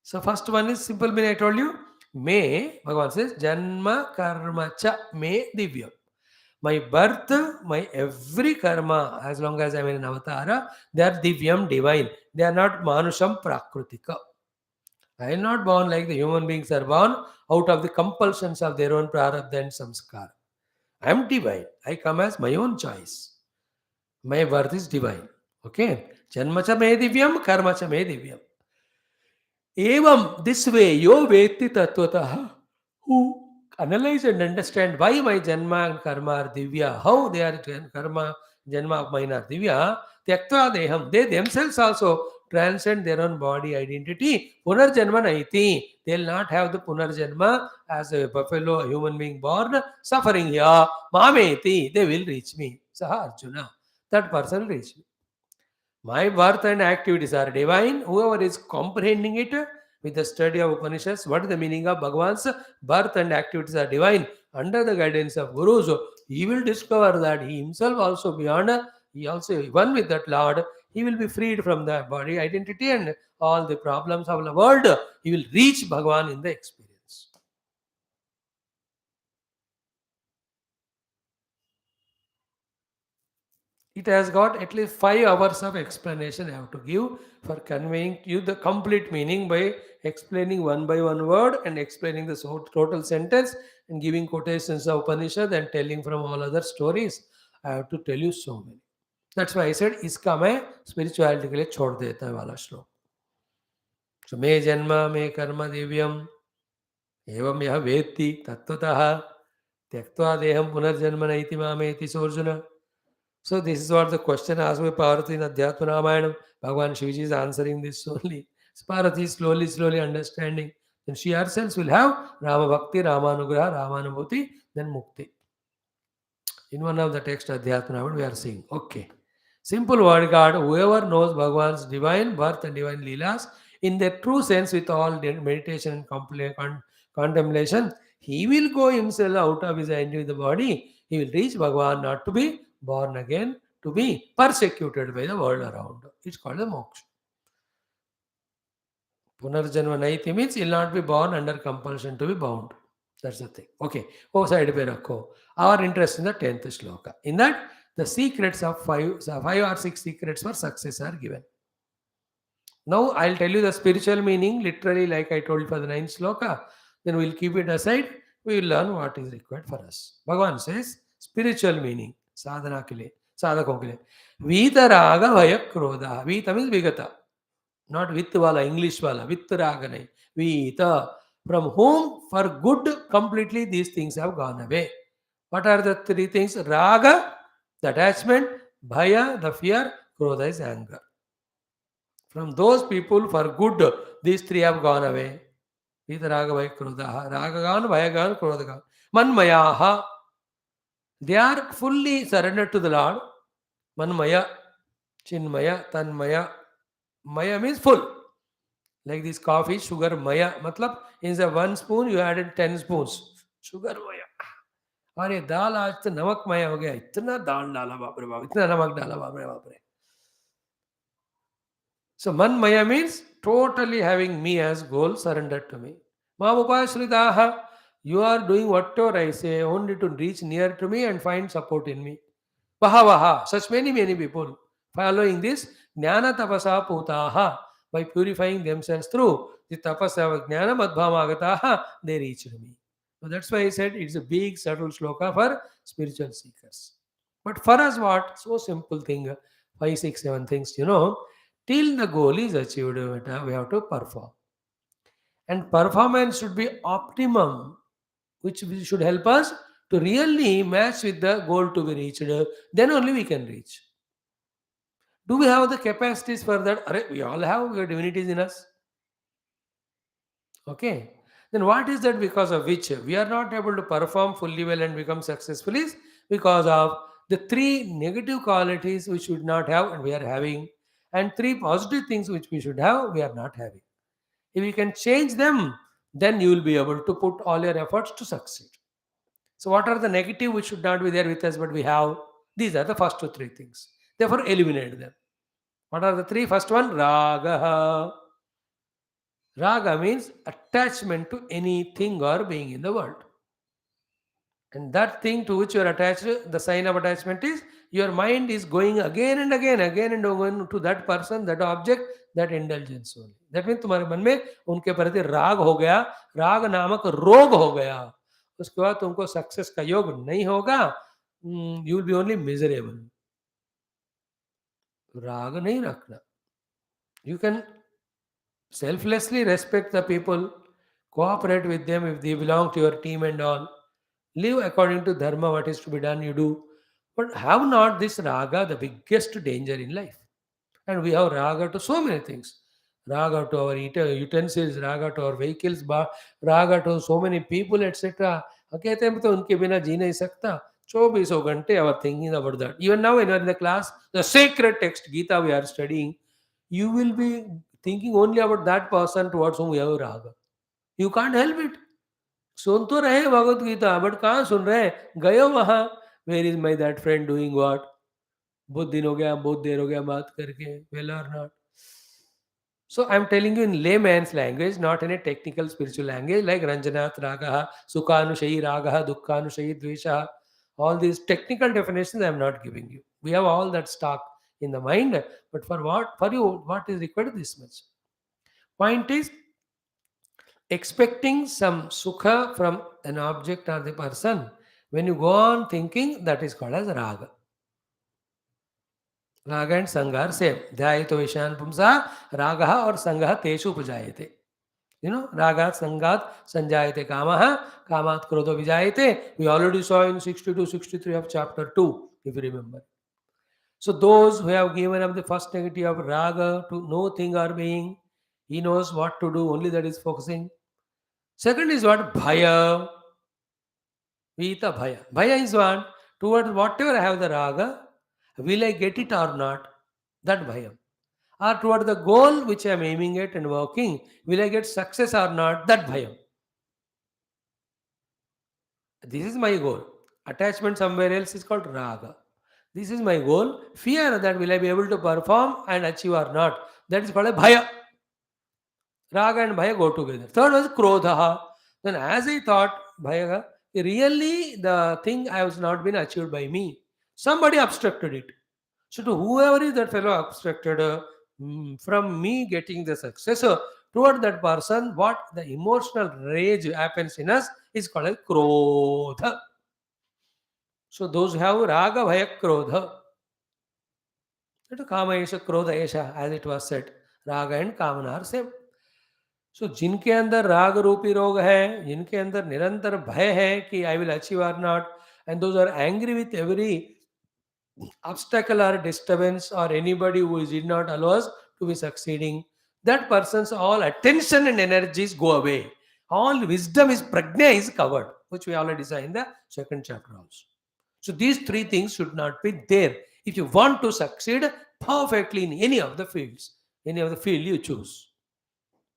So first one is simple meaning I told you. May, Bhagavan says, Janma karma cha may divyam. My birth, my every karma, as long as I am in an avatara, they are divyam, divine. They are not manusham prakritika. I am not born like the human beings are born out of the compulsions of their own prarabdha and samskara. I am divine. I come as my own choice. My birth is divine. Okay? Janma cha me divyam, karma cha me divyam. Evam, this way, yo veti tattvataha, who analyze and understand why my janma and karma are divya, how they are karma, janma of mine are divya, tyaktva deham, they themselves also transcend their own body identity. Punarjanma naiti, they will not have the punarjanma as a buffalo, a human being born, suffering here. Mameti, they will reach me. Saha Arjuna, that person will reach me. My birth and activities are divine. Whoever is comprehending it with the study of Upanishads, what is the meaning of Bhagavan's birth and activities are divine under the guidance of Gurus, he will discover that he himself also beyond, he also one with that Lord, he will be freed from the body identity and all the problems of the world. He will reach Bhagavan in the experience. It has got at least 5 hours of explanation I have to give for conveying you the complete meaning by explaining one by one word and explaining the total sentence and giving quotations of Upanishad and telling from all other stories. I have to tell you so many. That's why I said, इसका मैं spirituality के लिए छोड़ देता है वाला श्लोक. So मे जन्म मे कर्म दिव्यम एवं यह वेत्ति तत्त्वतः त्यक्त्वा देहं पुनर्जन्म नैति मामेति सोऽर्जुन. So this is what the question asked by Parvati in Adhyatma Ramayanam. Bhagavan Shivji is answering this only. So Parvati is slowly understanding. Then she herself will have Rama Bhakti, Ramanugraha, Ramanubhuti, then Mukti. In one of the text Adhyatma Ramayanam we are seeing. Okay. Simple word God, whoever knows Bhagavan's divine birth and divine leelas in their true sense with all meditation and contemplation, he will go himself out of his identity with the body. He will reach Bhagavan not to be born again, to be persecuted by the world around. It's called the moksha. Punarjanma naiti means he will not be born under compulsion to be bound. That's the thing. Okay. Oh, side pe rakho. Our interest in the 10th shloka. In that, the secrets of five or six secrets for success are given. Now, I'll tell you the spiritual meaning, literally, like I told for the 9th shloka. Then we'll keep it aside. We will learn what is required for us. Bhagavan says, spiritual meaning, sadhana ke liye, sadhakon ke liye. Vita raga vaya krodha. Vita means vigata. Not with wala, English wala. With raga nahi. Vita. From whom, for good, completely these things have gone away. What are the three things? Raga, the attachment, bhaya, the fear, krodha is anger. From those people, for good, these three have gone away. Vita raga bhaya krodha. Raga gone, bhaya gone, krodha gone. Manmayaha. They are fully surrendered to the Lord. Manmaya, chinmaya, tanmaya. Maya means full. Like this coffee, sugar maya. Matlab, in the 1 spoon, you added 10 spoons. Sugar maya. अरे दाल आज तो नमकमय हो गया, इतना दाल डाला बाप रे बाप, इतना नमक डाला बाप रे बाप रे. So manmaya means totally having me as goal, surrendered to me. Mamupashritaha, you are doing whatever I say only to reach near to me and find support in me. Bahavaha, such many people following this jnana tapasa putaha, by purifying themselves through the tapasa of jnana madbhamagataha, they reached me. So that's why I said it's a big subtle shloka for spiritual seekers. But for us what? So simple thing. 5, 6, 7 things, till the goal is achieved, we have to perform. And performance should be optimum, which should help us to really match with the goal to be reached. Then only we can reach. Do we have the capacities for that? We all have divinities in us. Okay. Then what is that because of which we are not able to perform fully well and become successful is because of the three negative qualities we should not have and we are having, and three positive things which we should have, we are not having. If you can change them, then you will be able to put all your efforts to succeed. So, what are the negative which should not be there with us, but we have? These are the first two, three things. Therefore, eliminate them. What are the three? First one, raga. Raga means attachment to anything or being in the world. And that thing to which you are attached, the sign of attachment is your mind is going again and again to that person, that object, that indulgence only. That means तुम्हारे मन में उनके प्रति राग हो गया, राग नामक रोग हो गया. उसके बाद तुमको सक्सेस का योग नहीं होगा. You will be only miserable. राग नहीं रखना. You can selflessly respect the people, cooperate with them if they belong to your team and all. Live according to dharma, what is to be done, you do. But have not this raga, the biggest danger in life. And we have raga to so many things. Raga to our utensils, raga to our vehicles, raga to so many people, etc. कहते हैं तो उनके बिना जी नहीं सकता. 24 घंटे I was thinking about that. Even now when you are in the class, the sacred text, Geetha we are studying, you will be thinking only about that person towards whom you have raga. You can't help it. सुन तो रहे Bhagavad Gita, but कहाँ सुन रहे हैं? गए हो वहां. Where is my that friend doing what? बहुत दिन हो गया, बहुत देर हो गया बात करके. वेल और not. So I'm telling you in layman's language, not in a technical spiritual language like Ranjanath Ragaha, Sukhanushayi Ragaha, Dukkhanushayi Dvesha. All these technical definitions I'm not giving you. We have all that stock in the mind, but for what? For you, what is required this much? Point is, expecting some sukha from an object or the person, when you go on thinking, that is called as raga. Raga and sangha are same. Dhyayato vishan pumsa ragaha or sangha teshu pujayate. Raga sangat sanjayate kamaha, kamat krodho vijayate. We already saw in 62, 63 of chapter 2, if you remember. So those who have given up the first negative of raga to no thing or being, he knows what to do, only that is focusing. Second is what? Bhaya. Vita bhaya. Bhaya is one. Towards whatever I have the raga, will I get it or not? That bhaya. Or toward the goal which I am aiming at and working, will I get success or not? That bhaya. This is my goal. Attachment somewhere else is called raga. This is my goal. Fear that will I be able to perform and achieve or not? That is called a bhaya. Raga and bhaya go together. Third was krodha. Then as I thought, bhaya, really the thing I was not been achieved by me. Somebody obstructed it. So to whoever is that fellow obstructed from me getting the success, toward that person, what the emotional rage happens in us is called as krodha. So those who have raga, bhaya, krodha. Kama esha, krodha esha, as it was said. Raga and kamana are same. सो जिनके अंदर राग रूपी रोग है, जिनके अंदर निरंतर भय है कि I will achieve or not, and those are angry with every obstacle or disturbance or anybody who did not allow us to be succeeding, that person's all attention and energies go away. All wisdom is prajna is covered, which we already saw in the second chapter also. So these three things should not be there if you want to succeed perfectly in any of the fields, any of the field you choose.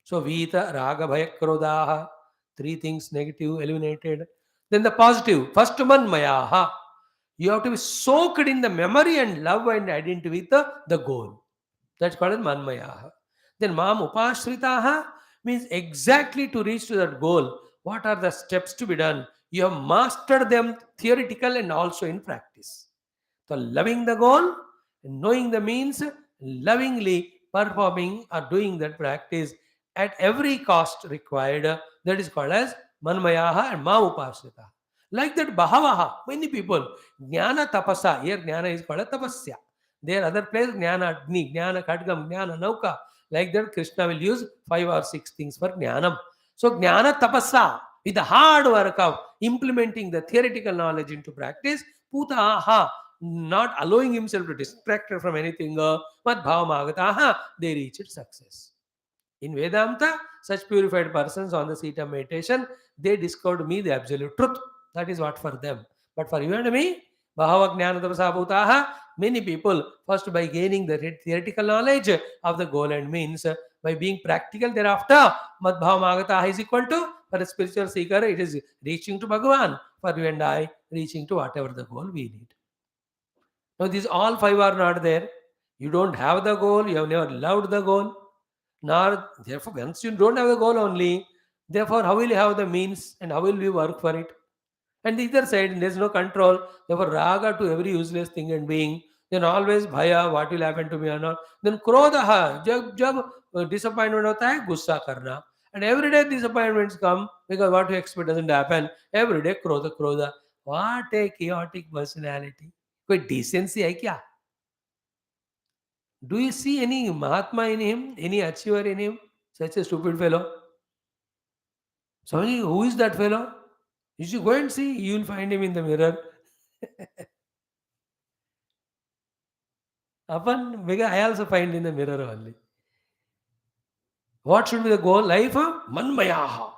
So Vita, Raga, Bhaya, Krodhaha, three things negative eliminated. Then the positive, first Manmayaha. You have to be soaked in the memory and love and identity with the goal. That's called as Manmayaha. Then Mam Upashritaha means exactly to reach to that goal. What are the steps to be done? You have mastered them theoretical and also in practice. So loving the goal, knowing the means, lovingly performing or doing that practice at every cost required, that is called as Manmayaha and Mamupasrita. Like that Bahavaha, many people, Jnana Tapasa, here Jnana is called a Tapasya. Their other place, Jnana Agni, Jnana Khadgam, Jnana Nauka. Like that, Krishna will use 5 or 6 things for Jnanam. So Jnana Tapasa, with the hard work of implementing the theoretical knowledge into practice, Putaha, not allowing himself to distract from anything, Madbhava Magataha, they reached success. In Vedanta, such purified persons on the seat of meditation, they discovered me the absolute truth. That is what for them. But for you and me, Bhava Jnana Tapasa Bhutaha, many people, first by gaining the theoretical knowledge of the goal and means, by being practical thereafter, Madbhava Magataha is equal to, for a spiritual seeker, it is reaching to Bhagavan. For you and I, reaching to whatever the goal we need. Now, these all 5 are not there. You don't have the goal, you have never loved the goal. Nor, therefore, once you don't have the goal only, therefore, how will you have the means and how will you work for it? And the other side, there is no control. Therefore, raga to every useless thing and being. Then always bhaya, what will happen to me or not. Then krodha, jab disappointment hota hai, gussa karna. And every day disappointments come because what you expect doesn't happen. Every day krodha. What a chaotic personality. कोई decency है क्या? Do you see any Mahatma in him? Any achiever in him? Such a stupid fellow. Swamiji, who is that fellow? You should go and see. You will find him in the mirror. Because I also find in the mirror only. What should be the goal? Life? Manmayaha.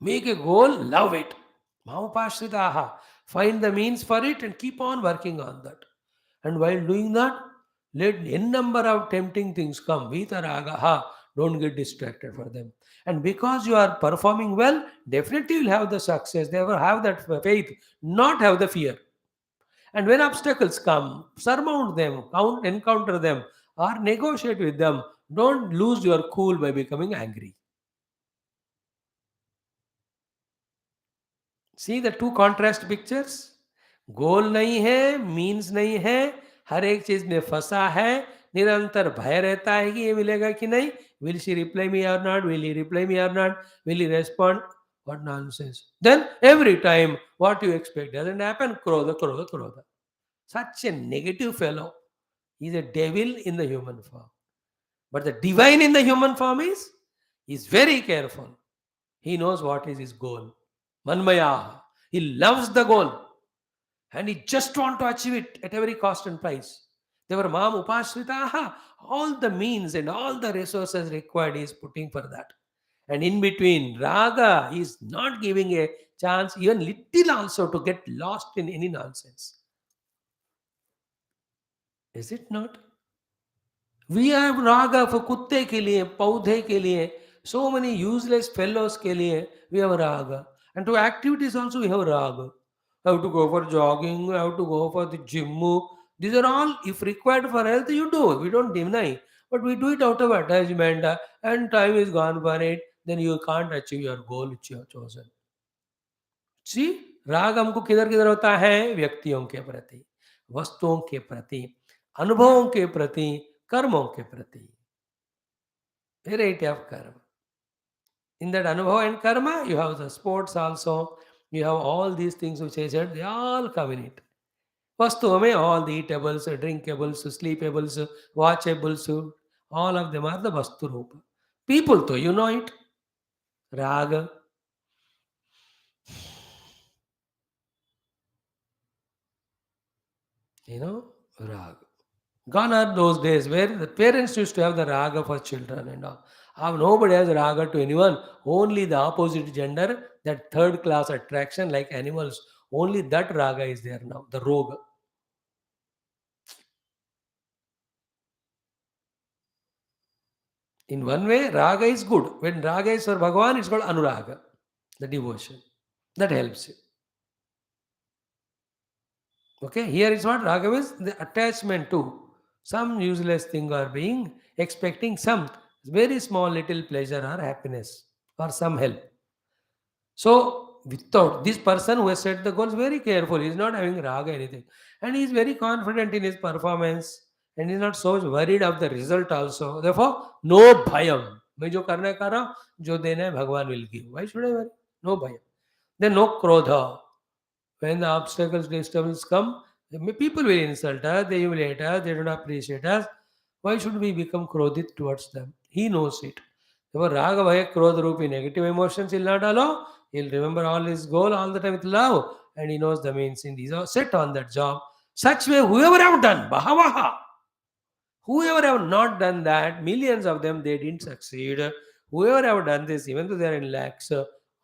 Make a goal, love it. Mahapashritaha. Find the means for it and keep on working on that. And while doing that, let n number of tempting things come. Vitaragaha. Don't get distracted for them. And because you are performing well, definitely you'll have the success. Therefore, have that faith, not have the fear. And when obstacles come, surmount them, encounter them, or negotiate with them. Don't lose your cool by becoming angry. See the two contrast pictures? गोल नहीं है, means नहीं है, हर एक चीज में फंसा है, निरंतर भय रहता है कि ये मिलेगा कि नहीं, will she reply me or not, will he reply me or not, will he respond, what nonsense. Then every time what you expect doesn't happen, krodha. Such a negative fellow. He's a devil in the human form. But the divine in the human form is very careful. He knows what is his goal. Manmaya. He loves the goal. And he just want to achieve it at every cost and price. They were Mam Upashritaha. All the means and all the resources required he is putting for that. And in between, Raga is not giving a chance, even little also, to get lost in any nonsense. Is it not? We have raga for kutte ke liye, paudhe ke liye, so many useless fellows ke liye, we have raga. And to activities also we have raga. Have to go for jogging, have to go for the gym. These are all, if required for health, you do. We don't deny. But we do it out of attachment and time is gone for it, then you can't achieve your goal which you have chosen. See, राग हमको किधर किधर होता है? व्यक्तियों के प्रति, वस्तुओं के प्रति, अनुभवों के प्रति, कर्मों के प्रति. Variety of karma. In that anubhava and karma, you have the sports also. You have all these things which I said, they all come in it. Vastu mein all the eatables, drinkables, sleepables, watchables, all of them are the vastu rupa. People to, you know it. Raga. You know, raga. Gone are those days where the parents used to have the raga for children and all. How nobody has raga to anyone. Only the opposite gender, that third class attraction like animals. Only that raga is there now, the roga. In one way, raga is good. When raga is for Bhagavan, it's called anuraga, the devotion. That helps you. Okay, here is what raga is, the attachment to some useless thing or being, expecting some very small little pleasure or happiness or some help. So, without this person who has set the goals, very careful, he is not having raga anything. And he is very confident in his performance and he is not so worried of the result also. Therefore, no bhayam. मैं जो करना है कर रहा हूँ, जो देना है भगवान will give. Why should I worry? No bhayam. Then no krodha. When the obstacles, disturbance come, People will insult us, they humiliate us, they don't appreciate us. Why should we become krodhit towards them? He knows it. Therefore, raga, bhaya, krodha, rupi, negative emotions he'll not allow. He'll remember all his goal all the time with love. And he knows the main sin. He's set on that job. Such way, whoever have done, bahavaha. Whoever have not done that, millions of them, they didn't succeed. Whoever have done this, even though they are in lakhs,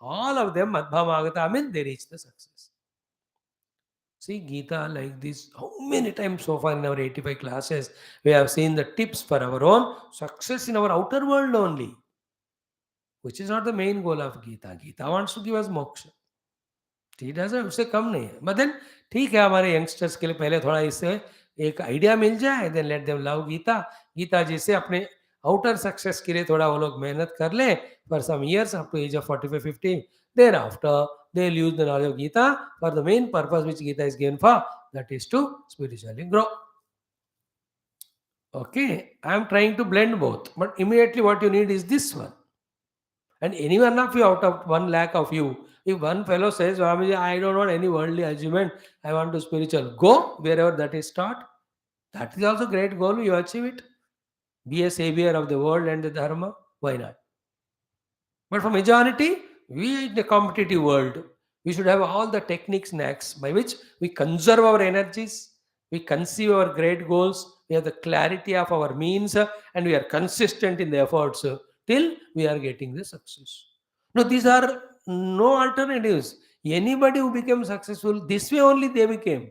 all of them, madhvamagata, I mean, they reach the success. See Geetha like this. How many times so far in our 85 classes we have seen the tips for our own success in our outer world only, which is not the main goal of Geetha. Geetha wants to give us moksha. ठीक है sir उससे कम नहीं है but then ठीक है हमारे youngsters के लिए पहले थोड़ा इससे एक आइडिया मिल जाए then let them love Gita Gita जैसे अपने आउटर सक्सेस के लिए थोड़ा वो लोग मेहनत कर ले for some years up to age of 45-50 thereafter they use the knowledge of Gita for the main purpose which Gita is given for that is to spiritually grow okay I am trying to blend both but immediately what you need is this one. And any one of you out of 1 lakh of you, if one fellow says, Swamiji, I don't want any worldly achievement, I want to spiritual, go wherever that is taught. That is also great goal, you achieve it. Be a savior of the world and the dharma. Why not? But for majority, we in a competitive world, we should have all the techniques next by which we conserve our energies, we conceive our great goals, we have the clarity of our means, and we are consistent in the efforts till we are getting the success. No, these are no alternatives. Anybody who became successful, this way only they became.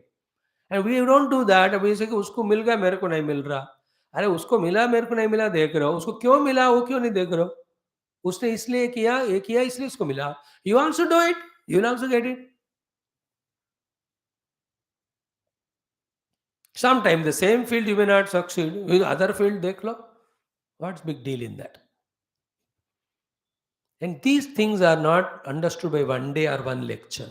And we don't do that. We say कि उसको मिल गया मेरे को नहीं मिल रहा. अरे उसको मिला मेरे को नहीं मिला देख रहे हो. उसको क्यों मिला वो क्यों नहीं देख रहे हो. उसने इसलिए किया ये किया इसलिए उसको मिला. You also do it. You will also get it. Sometimes the same field you may not succeed. In other field देख लो. What's big deal in that? And these things are not understood by one day or one lecture.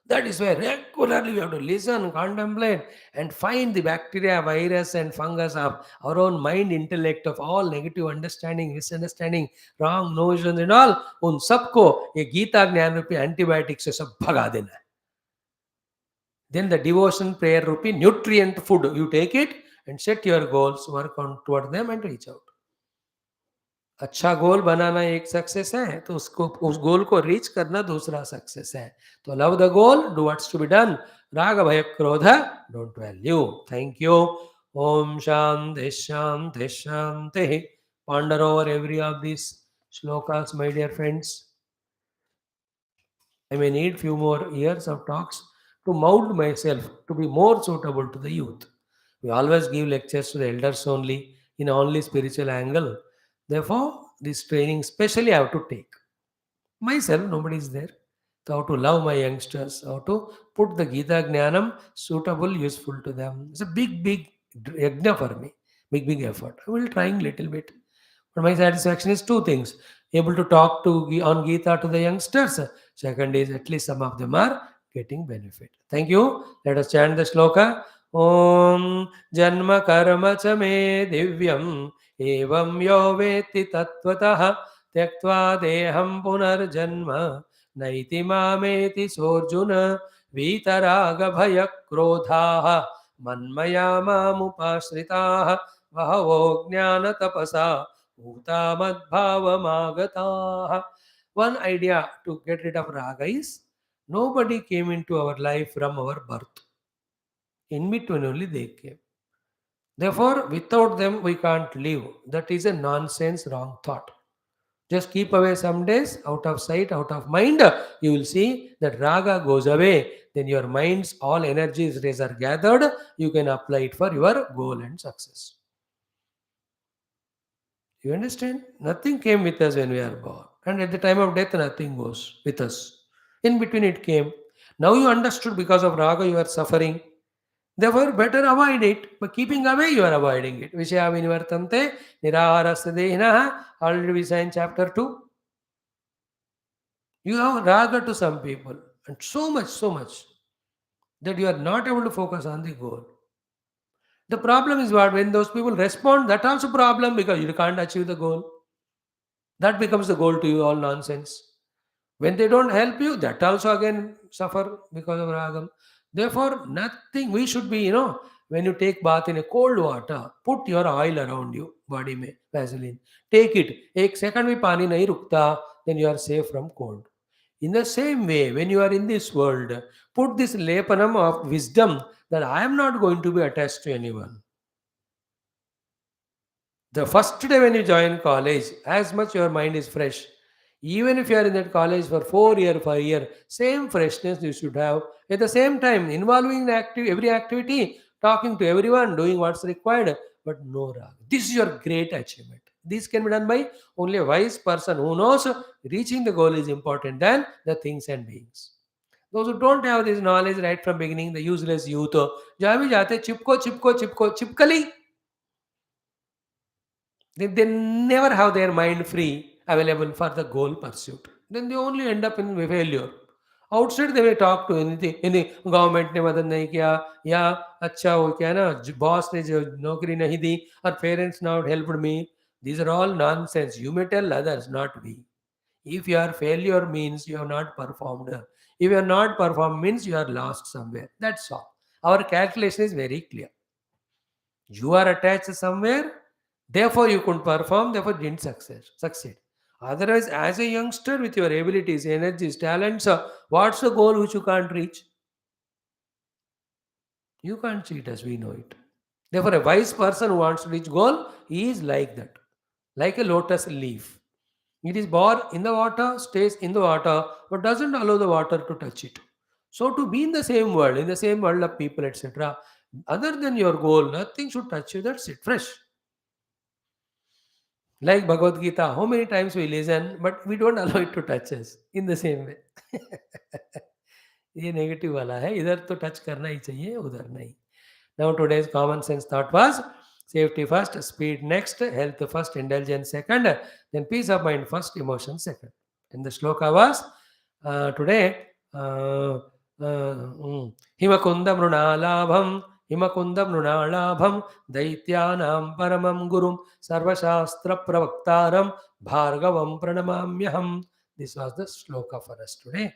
That is why regularly we have to listen, contemplate, and find the bacteria, virus, and fungus of our own mind, intellect, of all negative understanding, misunderstanding, wrong notions, and all. उन सबको ये गीता ज्ञान रूपी antibiotic से सब भगा देना है. Then the devotion prayer रूपी nutrient food, you take it and set your goals, work on toward them, and reach out. अच्छा गोल बनाना एक सक्सेस है तो उसको उस गोल को रीच करना दूसरा सक्सेस है तो love the goal do what's to be done राग भय क्रोध डोंट वैल्यू थैंक यू ओम शांति शांति शांति ponder over every of these shlokas my dear friends. I may need few more years of talks to mold myself to be more suitable to the youth. We always give lectures to the elders only in only spiritual angle. Therefore, this training specially I have to take. Myself, nobody is there. So how to love my youngsters, how to put the Gita Jnanam suitable, useful to them. It's a big yajna for me. Big effort. I will trying little bit. But my satisfaction is two things. Able to talk to on Gita to the youngsters. Second is at least some of them are getting benefit. Thank you. Let us chant the shloka. Om Janma Karma Chame Divyam Evam Yo Veti Tattvataha त्यक्त्वा देहं पुनर्जन्म नैति मामेति सोऽर्जुन वीतरागभयक्रोधाः मन्मया मामुपाश्रिताः बहवो ज्ञानतपसा भूता मद्भावमागताः. One idea to get rid of raga is nobody came into our life from our birth. In between only they came. Therefore, without them we can't live. That is a nonsense, wrong thought. Just keep away some days, out of sight, out of mind. You will see that raga goes away. Then your mind's all energies are gathered. You can apply it for your goal and success. You understand? Nothing came with us when we are born. And at the time of death, nothing goes with us. In between it came. Now you understood because of raga you are suffering. Therefore, better avoid it. But keeping away, you are avoiding it. Vishaya vinivartante niraharasya already we saw in chapter 2. You have raga to some people, and so much that you are not able to focus on the goal. The problem is what when those people respond, that also problem because you can't achieve the goal. That becomes the goal to you, all nonsense. When they don't help you, that also again suffer because of ragam. Therefore, nothing, we should be, when you take bath in a cold water, put your oil around you, body में, Vaseline. Take it. एक second भी पानी नहीं रुकता, then you are safe from cold. In the same way, when you are in this world, put this lepanam of wisdom that I am not going to be attached to anyone. The first day when you join college, as much your mind is fresh. Even if you are in that college for 4 year, 5 year, same freshness you should have. At the same time, involving the every activity, talking to everyone, doing what's required, but no rag. This is your great achievement. This can be done by only a wise person who knows reaching the goal is important than the things and beings. Those who don't have this knowledge right from beginning, the useless youth, जहाँ भी जाते चिपको चिपको चिपको चिपकली, they never have their mind free available for the goal pursuit. Then they only end up in failure. Outside they may talk to anything, any government ने मदद नहीं किया या अच्छा वो क्या है ना बॉस ने जो नौकरी नहीं दी और parents not helped me. These are all nonsense. You may tell others, not we. If your failure means you have not performed, if you have not performed means you are lost somewhere. That's all. Our calculation is very clear. You are attached somewhere, therefore you couldn't perform, therefore didn't succeed. Otherwise, as a youngster with your abilities, energies, talents, what's the goal which you can't reach? You can't cheat as we know it. Therefore, a wise person who wants to reach goal, he is like that, like a lotus leaf. It is born in the water, stays in the water, but doesn't allow the water to touch it. So to be in the same world of people, etc., other than your goal, nothing should touch you. That's it. Fresh. Like Bhagavad Gita, how many times we listen, but we don't allow it to touch us in the same way. ये negative वाला है, इधर तो touch करना ही चाहिए, उधर नहीं. Now today's common sense thought was safety first, speed next, health first, indulgence second, then peace of mind first, emotion second. And the shloka was today Himakunda Mrunalabham, Himakunda Mrunalabham, Daityanam Paramam Gurum, Sarvashastra Pravaktaram, Bhargavam Pranamamyaham. This was the shloka for us today.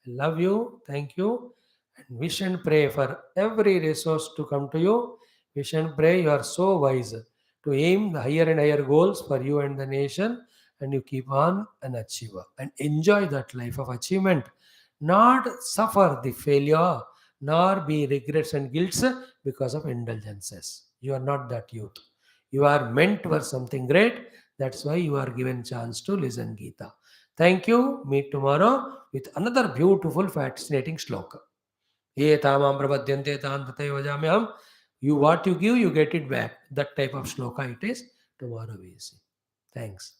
I love you. Thank you. And wish and pray for every resource to come to you. Wish and pray you are so wise to aim the higher and higher goals for you and the nation, and you keep on an achiever and enjoy that life of achievement. Not suffer the failure, nor be regrets and guilts because of indulgences. You are not that youth. You are meant for something great. That's why you are given chance to listen Gita. Thank you. Meet tomorrow with another beautiful, fascinating shloka. ये तामां प्रपद्यन्ते तान् तथैव वदाम्यहम्. You what you give, you get it back. That type of shloka it is. Tomorrow we see. Thanks.